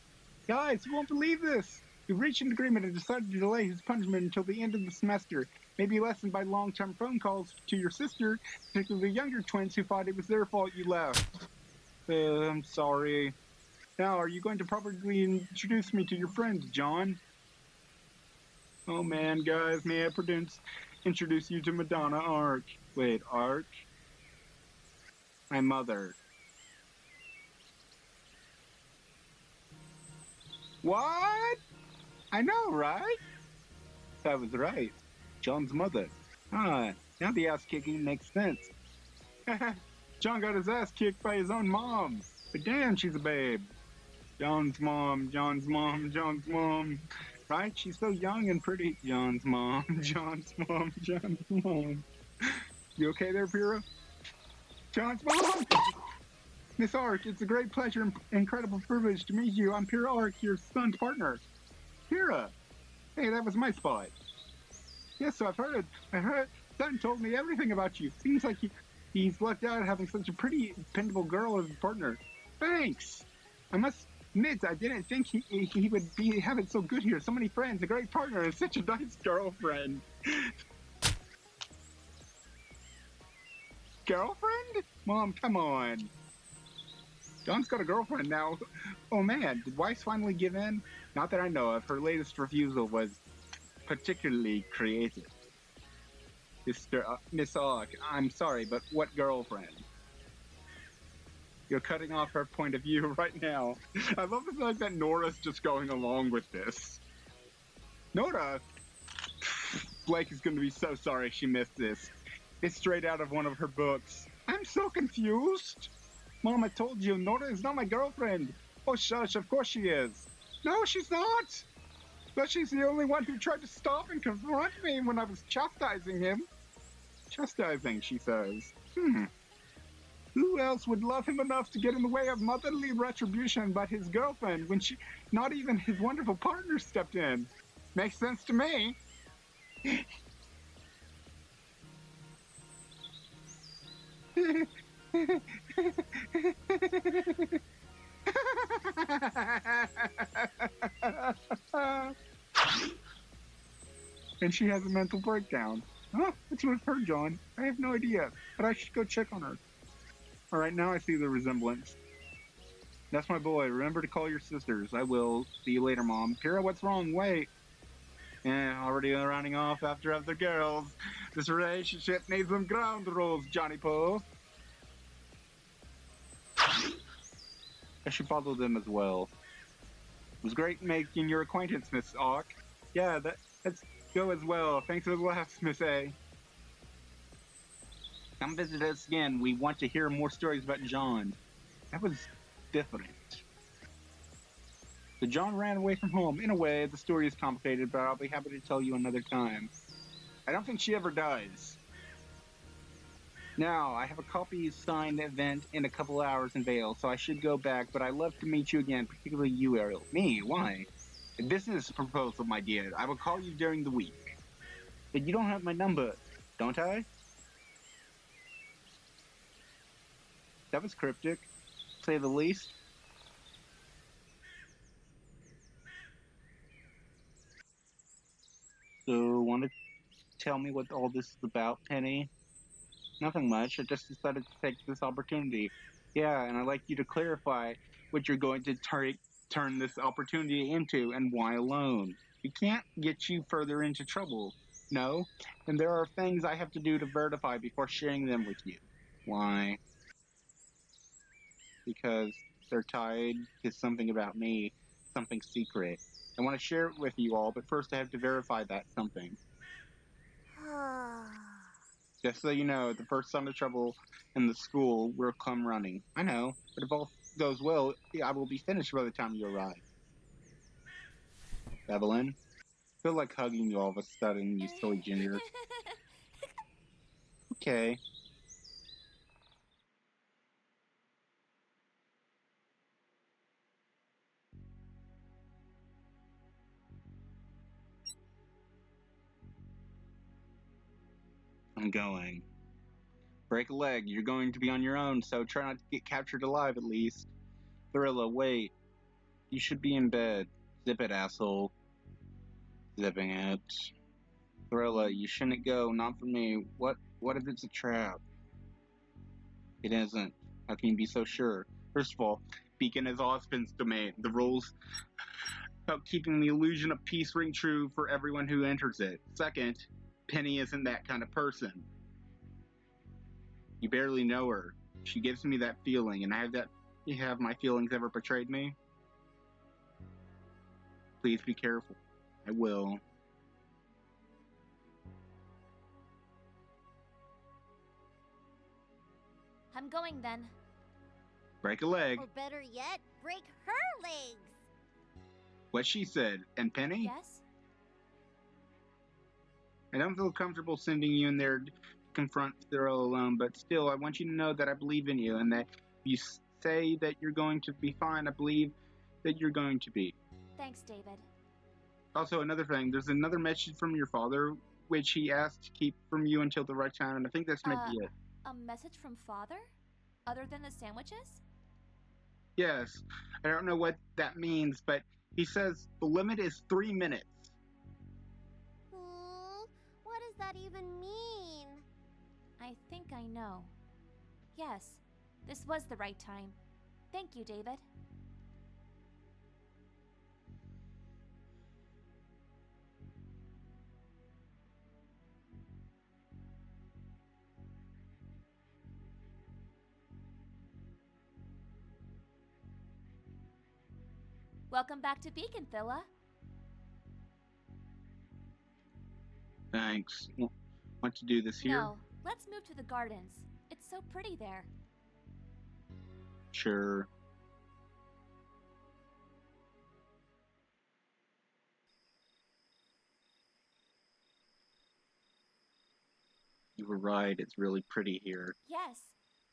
Guys, you won't believe this! We've reached an agreement and decided to delay his punishment until the end of the semester. Maybe lessened by long-term phone calls to your sister, particularly the younger twins who thought it was their fault you left. I'm sorry. Now, are you going to properly introduce me to your friends, John? Oh man, guys, may I introduce you to Madonna Ark. Wait, Ark? My mother. What? I know, right? I was right. John's mother. Ah, now the ass kicking makes sense. John got his ass kicked by his own mom. But damn, she's a babe. John's mom, John's mom, John's mom. Right? She's so young and pretty. John's mom, John's mom, John's mom. You okay there, Pyrrha? John's mom! Miss Ark, it's a great pleasure and incredible privilege to meet you. I'm Pyrrha Ark, your son's partner. Pyrrha! Hey, that was my spot. Yes, so I've heard. I heard. Son told me everything about you. Seems like he's lucked out having such a pretty, dependable girl as a partner. Thanks! I must admit I didn't think he would have it so good here. So many friends, a great partner, and such a nice girlfriend. Girlfriend? Mom, come on. John's got a girlfriend now. Oh man, did Weiss finally give in? Not that I know of. Her latest refusal was particularly creative. Miss Ogg, I'm sorry, but what girlfriend? You're cutting off her point of view right now. I love the fact that Nora's just going along with this. Nora? Blake is going to be so sorry she missed this. It's straight out of one of her books. I'm so confused. Mom, I told you, Nora is not my girlfriend. Oh, shush, of course she is. No, she's not. But she's the only one who tried to stop and confront me when I was chastising him. Chastising, she says. Who else would love him enough to get in the way of motherly retribution but his girlfriend when not even his wonderful partner stepped in? Makes sense to me. And she has a mental breakdown. Huh? What's with her, John? I have no idea, but I should go check on her. Alright, now I see the resemblance. That's my boy. Remember to call your sisters. I will. See you later, Mom. Pyrrha, what's wrong? Wait. Already running off after other girls. This relationship needs some ground rules, Johnny Poe. I should follow them as well. It was great making your acquaintance, Miss Ogg. Yeah, let's go as well. Thanks for the laughs, Miss A. Come visit us again. We want to hear more stories about John. That was different. So John ran away from home. In a way, the story is complicated, but I'll be happy to tell you another time. I don't think she ever does. Now, I have a copy signed event in a couple hours in Vale, so I should go back, but I'd love to meet you again, particularly you, Ariel. Me? Why? A business proposal, my dear. I will call you during the week. But you don't have my number, don't I? That was cryptic, to say the least. So, want to tell me what all this is about, Penny? Nothing much. I just decided to take this opportunity. Yeah, and I'd like you to clarify what you're going to turn this opportunity into and why alone. We can't get you further into trouble. No? And there are things I have to do to verify before sharing them with you. Why? Because they're tied to something about me, something secret. I want to share it with you all, but first I have to verify that something. Just so you know, the first sign of trouble in the school will come running. I know, but if all goes well, I will be finished by the time you arrive. Evelyn, I feel like hugging you all of a sudden, you silly ginger. Okay. I'm going. Break a leg. You're going to be on your own, so try not to get captured alive at least. Thrilla, wait. You should be in bed. Zip it, asshole. Zipping it. Thrilla, you shouldn't go. Not for me. What if it's a trap? It isn't. How can you be so sure? First of all, Beacon is Ozpin's domain. The rules about keeping the illusion of peace ring true for everyone who enters it. Second, Penny isn't that kind of person. You barely know her. She gives me that feeling, and have my feelings ever betrayed me? Please be careful. I will. I'm going then. Break a leg. Or better yet, break her legs. What she said. And Penny? Yes? I don't feel comfortable sending you in there to confront Cyril alone, but still, I want you to know that I believe in you, and that if you say that you're going to be fine, I believe that you're going to be. Thanks, David. Also, another thing, there's another message from your father, which he asked to keep from you until the right time, and I think that's might be it. A message from Father? Other than the sandwiches? Yes, I don't know what that means, but he says the limit is 3 minutes. What does that even mean? I think I know. Yes, this was the right time. Thank you, David. Welcome back to Beacon, Phila. Thanks. Want to do this here? No, let's move to the gardens. It's so pretty there. Sure. You were right, it's really pretty here. Yes,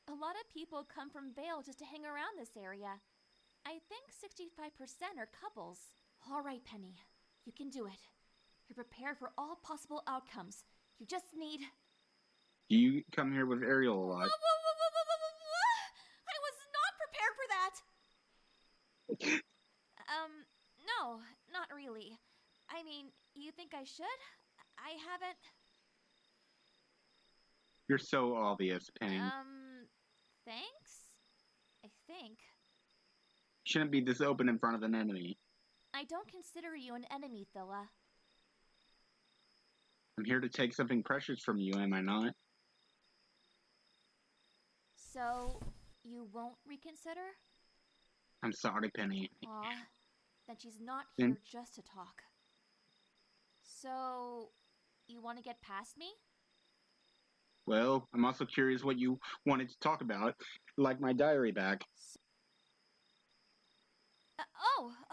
a lot of people come from Vale just to hang around this area. I think 65% are couples. All right, Penny, you can do it. You're prepared for all possible outcomes. You just need... Do you come here with Ariel alive? I was not prepared for that! No, not really. I mean, you think I should? I haven't... You're so obvious, Penny. Thanks? I think. Shouldn't be this open in front of an enemy. I don't consider you an enemy, Phila. I'm here to take something precious from you, am I not? So, you won't reconsider? I'm sorry, Penny. Aw, then she's not Then- here just to talk. So, you want to get past me? Well, I'm also curious what you wanted to talk about. Like my diary back.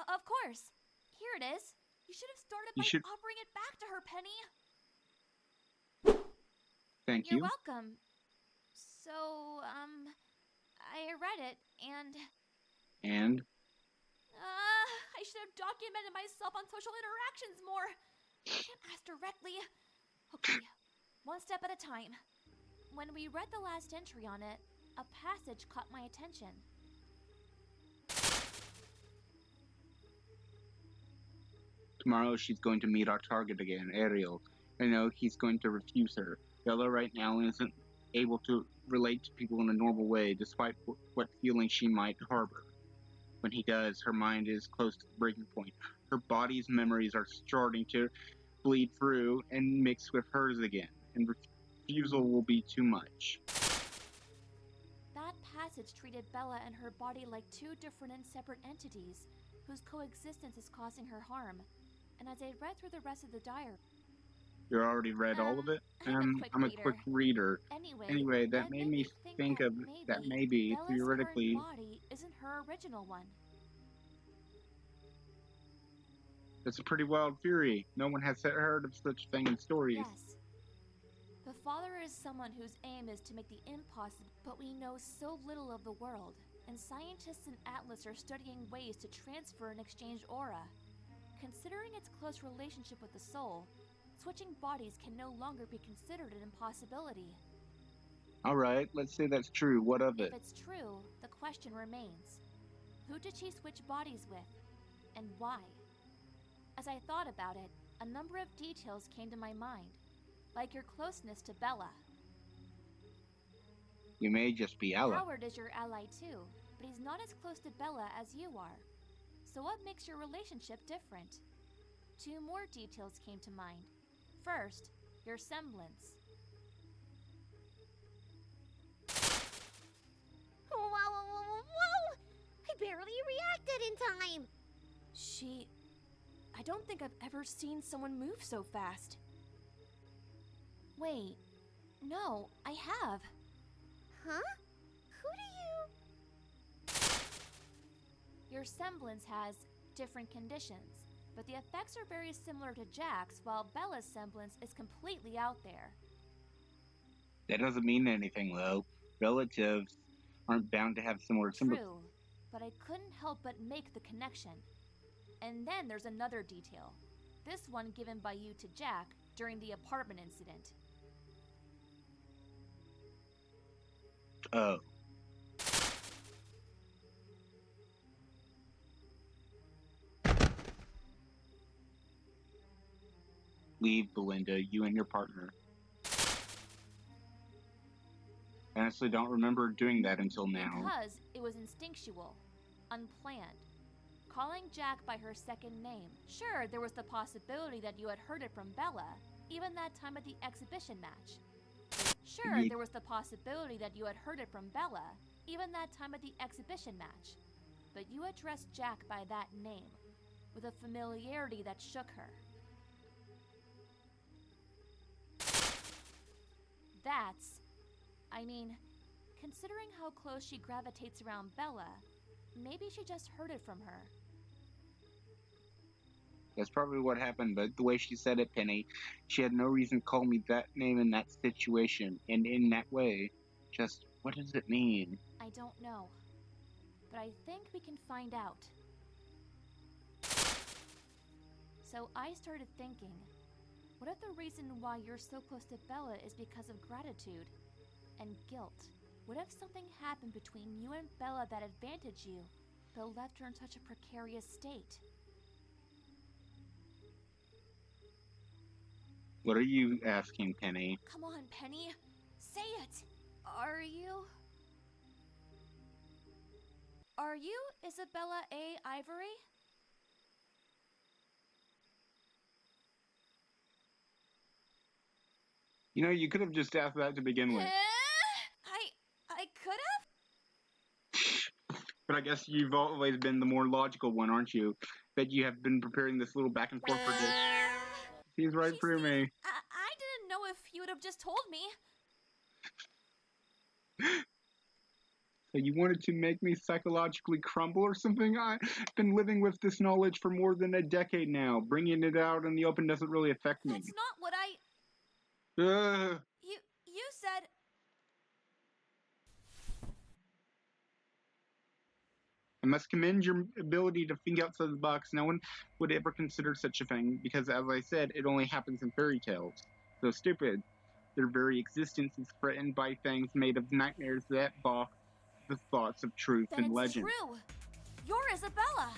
Of course. Here it is. You should have started by offering it back to her, Penny. Thank You're you. welcome. So, I read it, and... And? I should have documented myself on social interactions more. I can't ask directly. Okay, one step at a time. When we read the last entry on it, a passage caught my attention. Tomorrow she's going to meet our target again, Ariel. I know he's going to refuse her. Bella right now isn't able to relate to people in a normal way, despite what feelings she might harbor. When he does, her mind is close to the breaking point. Her body's memories are starting to bleed through and mix with hers again, and refusal will be too much. That passage treated Bella and her body like two different and separate entities, whose coexistence is causing her harm. And as I read through the rest of the diary... You already read all of it? I'm a quick reader. Anyway, that made me think of that maybe, Bella's theoretically... current body isn't her original one. It's a pretty wild theory. No one has heard of such thing in stories. Yes. The Father is someone whose aim is to make the impossible, but we know so little of the world, and scientists in Atlas are studying ways to transfer and exchange aura. Considering its close relationship with the soul, switching bodies can no longer be considered an impossibility. Alright, let's say that's true. What of it? If it's true, the question remains. Who did she switch bodies with? And why? As I thought about it, a number of details came to my mind, like your closeness to Bella. You may just be Ella. Howard is your ally too, but he's not as close to Bella as you are. So what makes your relationship different? Two more details came to mind. First, your semblance. Whoa! I barely reacted in time! I don't think I've ever seen someone move so fast. Wait, no, I have. Huh? Who do you... Your semblance has different conditions, but the effects are very similar to Jack's, while Bella's semblance is completely out there. That doesn't mean anything, though. Relatives aren't bound to have similar symbols. True, but I couldn't help but make the connection. And then there's another detail. This one given by you to Jack during the apartment incident. Oh. Leave, Belinda, you and your partner. I honestly don't remember doing that until now. Because it was instinctual, unplanned. Calling Jack by her second name. Sure, there was the possibility that you had heard it from Bella, even that time at the exhibition match. Sure, there was the possibility that you had heard it from Bella, even that time at the exhibition match. But you addressed Jack by that name, with a familiarity that shook her. Considering how close she gravitates around Bella, maybe she just heard it from her. That's probably what happened, but the way she said it, Penny, she had no reason to call me that name in that situation, and in that way. Just, what does it mean? I don't know, but I think we can find out. So I started thinking, what if the reason why you're so close to Bella is because of gratitude and guilt? What if something happened between you and Bella that advantaged you, but left her in such a precarious state? What are you asking, Penny? Come on, Penny. Say it. Are you Isabella A. Ivory? You know, you could have just asked that to begin with. I could have? But I guess you've always been the more logical one, aren't you? That you have been preparing this little back and forth for this. He's right through me. I didn't know if you would have just told me. So you wanted to make me psychologically crumble or something? I've been living with this knowledge for more than a decade now. Bringing it out in the open doesn't really affect me. That's not what I... You said... I must commend your ability to think outside the box. No one would ever consider such a thing, because as I said, it only happens in fairy tales. So stupid. Their very existence is threatened by things made of nightmares that balk the thoughts of truth then and it's legend. True. You're Isabella.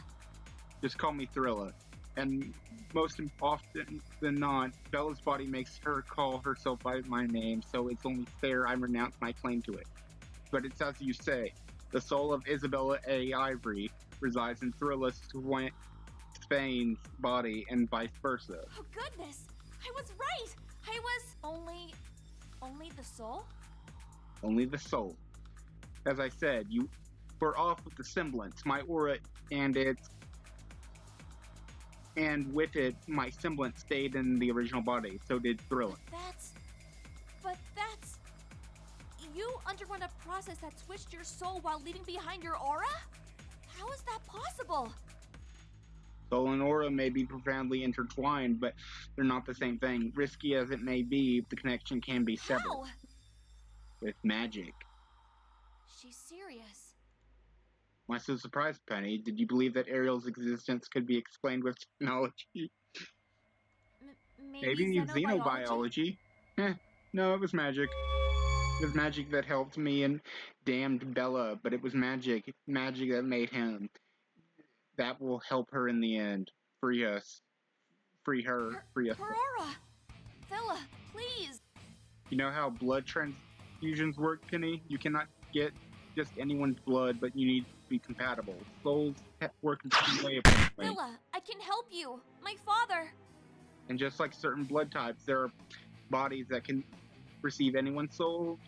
Just call me Thrilla. And most often than not, Bella's body makes her call herself by my name, so it's only fair I renounce my claim to it. But it's as you say. The soul of Isabella A. Ivory resides in Thrilla Spain's body and vice versa. Oh goodness! I was right! I was... Only the soul? Only the soul. As I said, you were off with the semblance, my aura and with it, my semblance stayed in the original body, so did Thrilla. But that's... You underwent a process that switched your soul while leaving behind your aura? How is that possible? Soul and aura may be profoundly intertwined, but they're not the same thing. Risky as it may be, the connection can be severed. How? With magic. She's serious. Why so surprised, Penny? Did you believe that Ariel's existence could be explained with technology? Maybe xenobiology? No, it was magic. It was magic that helped me and damned Bella, but it was magic that made him. That will help her in the end. Free us. Free her. Free us. Aurora! Phila, please! You know how blood transfusions work, Penny? You cannot get just anyone's blood, but you need to be compatible. Souls work in the same way, apparently. Phila, I can help you! My father! And just like certain blood types, there are bodies that can receive anyone's soul.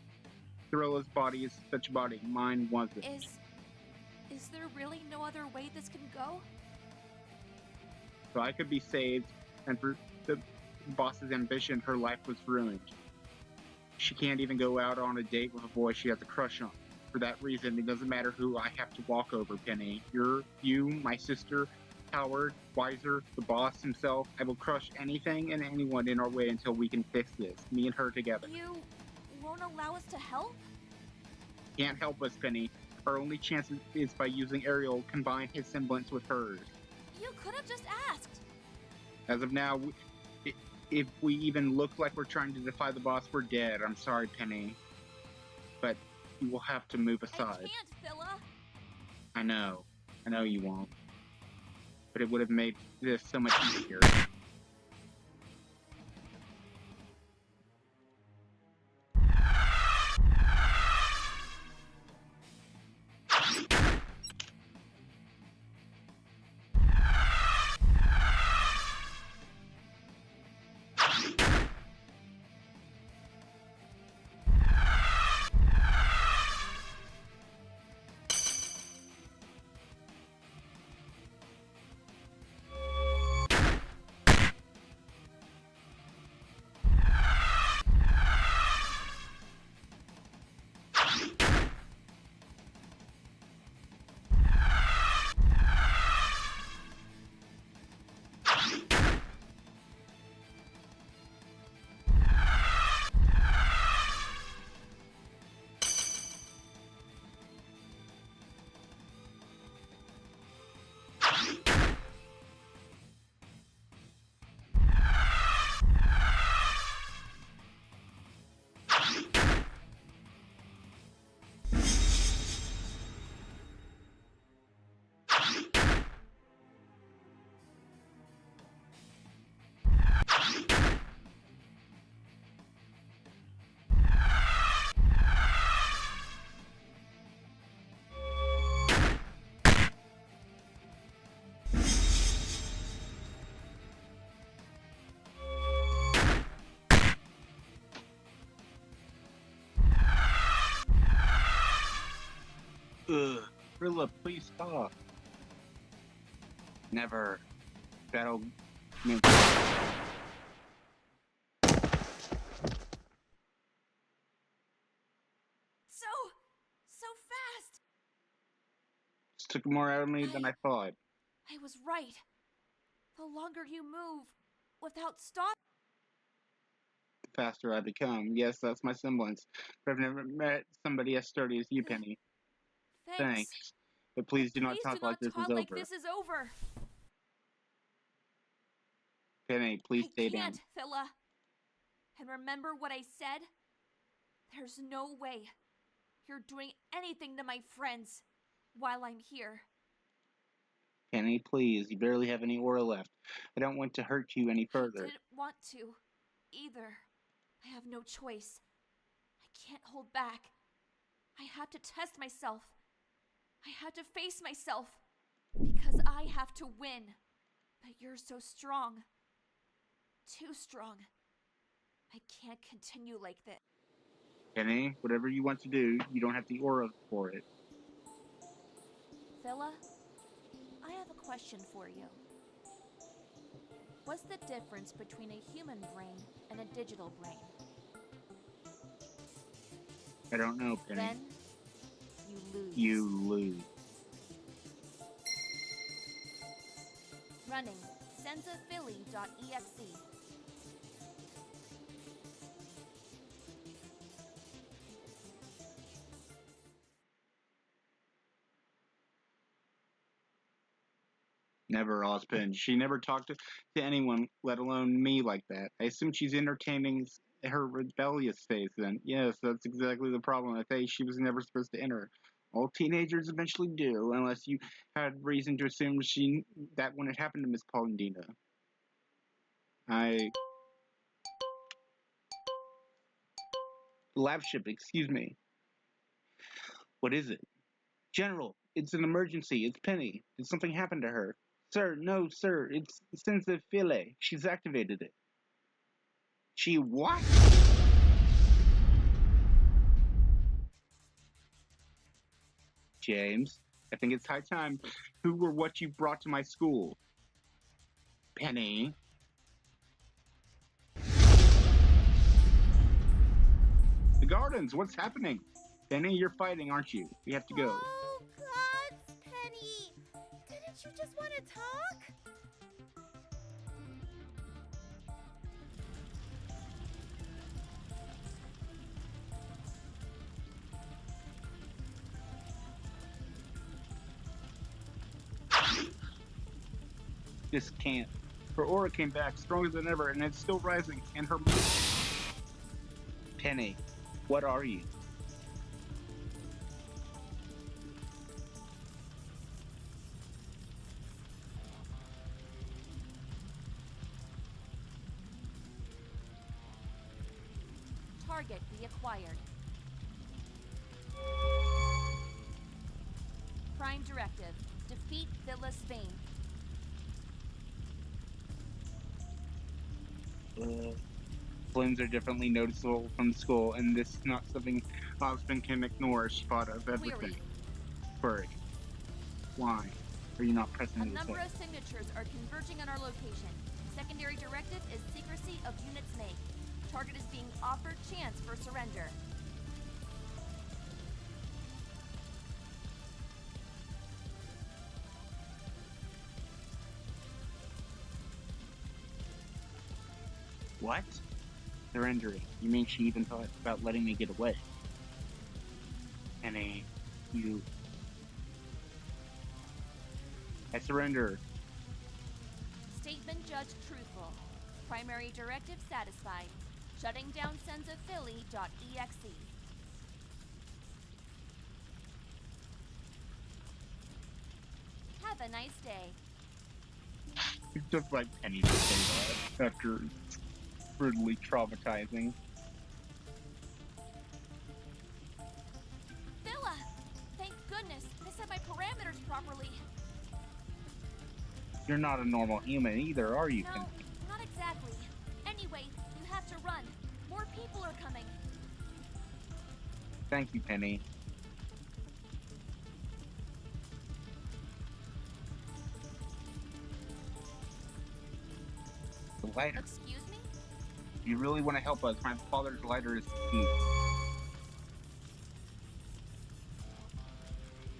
Thrilla's body is such a body. Mine wasn't. Is there really no other way this can go? So I could be saved, and for the boss's ambition, her life was ruined. She can't even go out on a date with a boy she has a crush on. For that reason, it doesn't matter who I have to walk over, Penny. You, my sister, Howard, Weiser, the boss himself. I will crush anything and anyone in our way until we can fix this. Me and her together. You won't allow us to help? Can't help us, Penny. Our only chance is by using Ariel combine his semblance with hers. You could have just asked. As of now, if we even look like we're trying to defy the boss, we're dead. I'm sorry, Penny. But you will have to move aside. I can't, Phila. I know you won't. But it would have made this so much easier. Ugh. Rilla, please stop. Never. That'll make... So fast! This took more out of me than I thought. I was right. The longer you move, without stop. The faster I become. Yes, that's my semblance. But I've never met somebody as sturdy as you, Penny. Thanks. But please do not talk like this is over. This is over. Penny, please stay down. I can't, Phila. And remember what I said? There's no way you're doing anything to my friends while I'm here. Penny, please. You barely have any aura left. I don't want to hurt you any further. I didn't want to, either. I have no choice. I can't hold back. I have to test myself. I have to face myself. Because I have to win. But you're so strong. Too strong. I can't continue like this. Penny, whatever you want to do, you don't have the aura for it. Phila, I have a question for you. What's the difference between a human brain and a digital brain? I don't know, Penny. Then, you lose. You lose. Running senzaphilly.exe. Never, Ozpin. She never talked to anyone, let alone me, like that. I assume she's entertaining her rebellious phase then. Yes, that's exactly the problem. I think she was never supposed to enter. All teenagers eventually do, unless you had reason to assume that when it happened to Miss Paulina. Lab ship, excuse me. What is it? General, it's an emergency. It's Penny. Did something happen to her? Sir, no, sir. It's Senza File. She's activated it. She what? James, I think it's high time. Who or what you brought to my school? Penny. The gardens, what's happening? Penny, you're fighting, aren't you? We have to go. Oh, God, Penny. Didn't you just want to talk? This can't. Her aura came back, stronger than ever, and it's still rising, and her... Penny, what are you? Target reacquired. Prime directive. Defeat Villa Spain. Flames are definitely noticeable from school, and this is not something Ozpin can ignore. She thought of everything. Berg, why are you not pressing A this number ahead? of signatures are converging on our location. Secondary directive is secrecy of units make. Target is being offered chance for surrender. What? Surrendering. You mean she even thought about letting me get away? Penny, you... I surrender. Statement judged truthful. Primary directive satisfied. Shutting down senzaphilly.exe. Have a nice day. It's just like Penny to say that after it's brutally traumatizing. Villa! Thank goodness, I set my parameters properly. You're not a normal human either, are you, No, Penny? not exactly. Anyway, you have to run. More people are coming. Thank you, Penny. lighter. Excuse me? If you really want to help us, my father's lighter is key.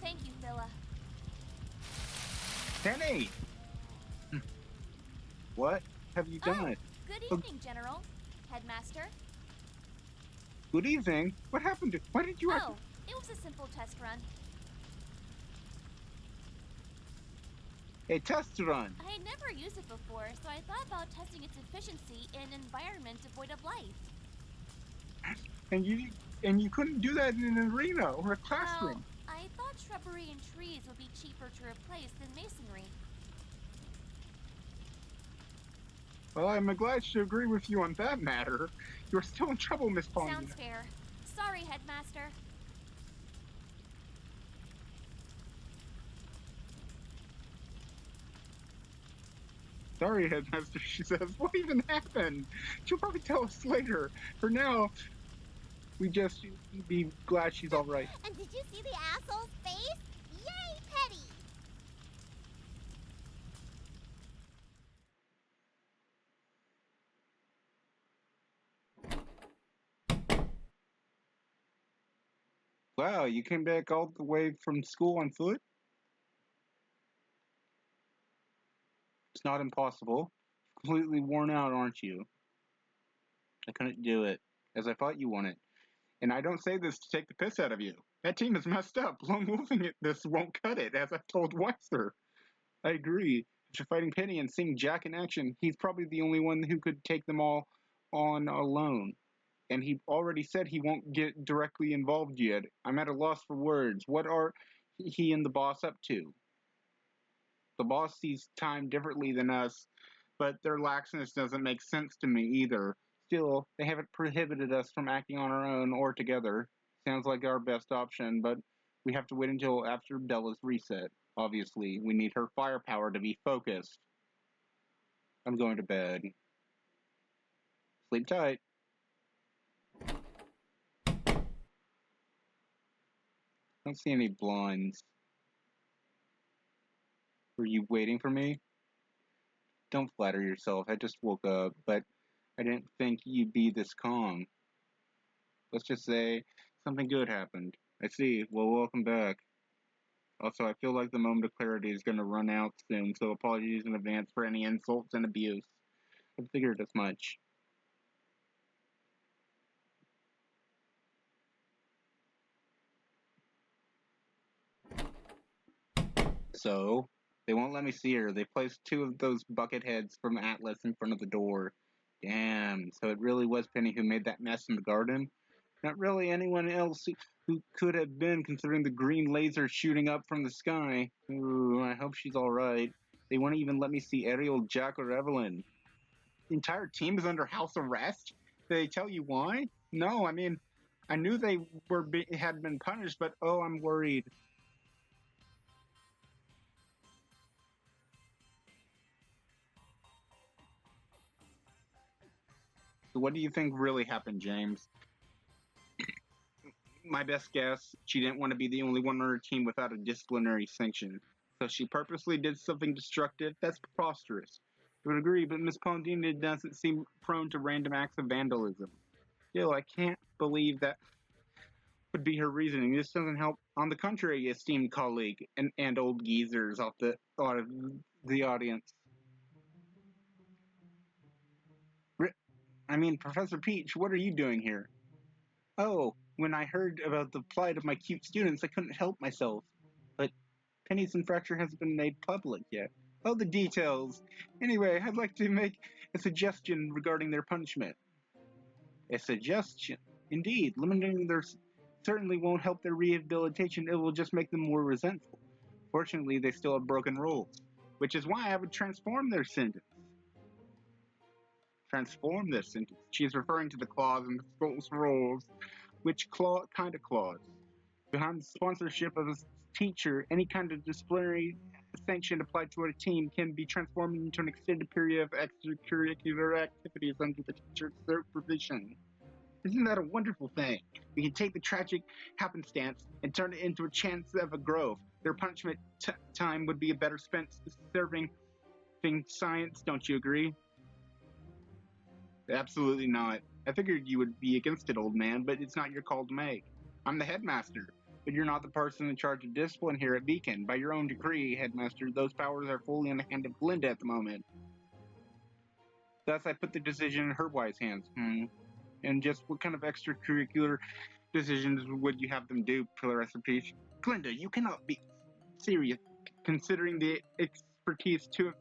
Thank you, Phila. Penny! What have you done? Good evening, General. Headmaster. Good evening. What happened to... Why did you... Oh, it was a simple test run. A test run. I had never used it before, so I thought about testing its efficiency in an environment devoid of life. And you couldn't do that in an arena or a classroom. Well, I thought shrubbery and trees would be cheaper to replace than masonry. Well, I'm obliged to agree with you on that matter. You're still in trouble, Miss Paulina. Sounds fair. Sorry, Headmaster. Sorry, Headmaster, she says. What even happened? She'll probably tell us later. For now, we just be glad she's all right. And did you see the asshole's face? Yay, Petty! Wow, you came back all the way from school on foot? It's not impossible. Completely worn out, aren't you? I couldn't do it, as I thought you wanted. And I don't say this to take the piss out of you. That team is messed up. Lone wolfing it, this won't cut it, as I've told Weiser. I agree. After fighting Penny and seeing Jack in action, he's probably the only one who could take them all on alone. And he already said he won't get directly involved yet. I'm at a loss for words. What are he and the boss up to? The boss sees time differently than us, but their laxness doesn't make sense to me either. Still, they haven't prohibited us from acting on our own or together. Sounds like our best option, but we have to wait until after Bella's reset. Obviously, we need her firepower to be focused. I'm going to bed. Sleep tight. I don't see any blinds. Were you waiting for me? Don't flatter yourself. I just woke up, but I didn't think you'd be this calm. Let's just say something good happened. I see. Well, welcome back. Also, I feel like the moment of clarity is going to run out soon, so apologies in advance for any insults and abuse. I figured as much. So, they won't let me see her. They placed two of those bucket heads from Atlas in front of the door. Damn, so it really was Penny who made that mess in the garden? Not really anyone else who could have been, considering the green laser shooting up from the sky. Ooh, I hope she's alright. They won't even let me see Ariel, Jack, or Evelyn. The entire team is under house arrest? Did they tell you why? No, I mean, I knew they had been punished, but oh, I'm worried. So what do you think really happened, James? My best guess, she didn't want to be the only one on her team without a disciplinary sanction. So she purposely did something destructive? That's preposterous. I would agree, but Miss Paulina doesn't seem prone to random acts of vandalism. Still, I can't believe that would be her reasoning. This doesn't help. On the contrary, esteemed colleague and old geezers out of the audience. I mean, Professor Peach, what are you doing here? Oh, when I heard about the plight of my cute students, I couldn't help myself. But Penny's infraction hasn't been made public yet. Oh, the details. Anyway, I'd like to make a suggestion regarding their punishment. A suggestion? Indeed, limiting their certainly won't help their rehabilitation. It will just make them more resentful. Fortunately, they still have broken rules, which is why I would transform their sentence. Transform their sentence. She is referring to the clause in the school's rules. Which kind of clause? Behind the sponsorship of a teacher, any kind of disciplinary sanction applied to a team can be transformed into an extended period of extracurricular activities under the teacher's supervision. Isn't that a wonderful thing? We can take the tragic happenstance and turn it into a chance of a growth. Their punishment time would be better spent serving science, don't you agree? Absolutely not. I figured you would be against it, old man, but it's not your call to make. I'm the headmaster, but you're not the person in charge of discipline here at Beacon. By your own decree, headmaster, those powers are fully in the hand of Glinda at the moment. Thus, I put the decision in her wise hands. And just what kind of extracurricular decisions would you have them do, Clarissa Peach? Glinda, you cannot be serious. Considering the expertise to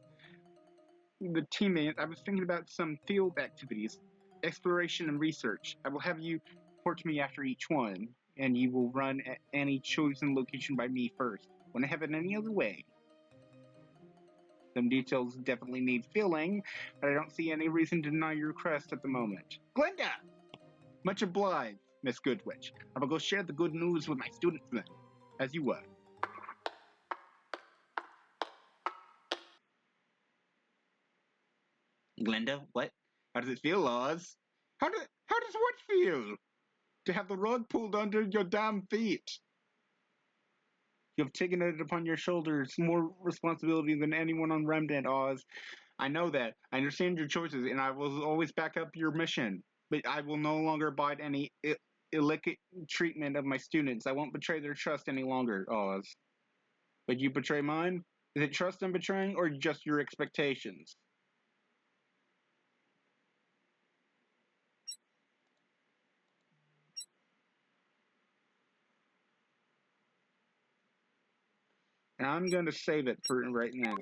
the teammate, I was thinking about some field activities, exploration and research. I will have you report to me after each one, and you will run at any chosen location by me first. Wouldn't have it any other way. Some details definitely need filling, but I don't see any reason to deny your request at the moment. Glinda! Much obliged, Miss Goodwitch. I will go share the good news with my students then, as you were. Glinda, what? How does it feel, Oz? How does what feel? To have the rug pulled under your damn feet. You have taken it upon your shoulders more responsibility than anyone on Remnant, Oz. I know that. I understand your choices, and I will always back up your mission. But I will no longer abide any illicit treatment of my students. I won't betray their trust any longer, Oz. Would you betray mine? Is it trust I'm betraying, or just your expectations? And I'm going to save it for right now.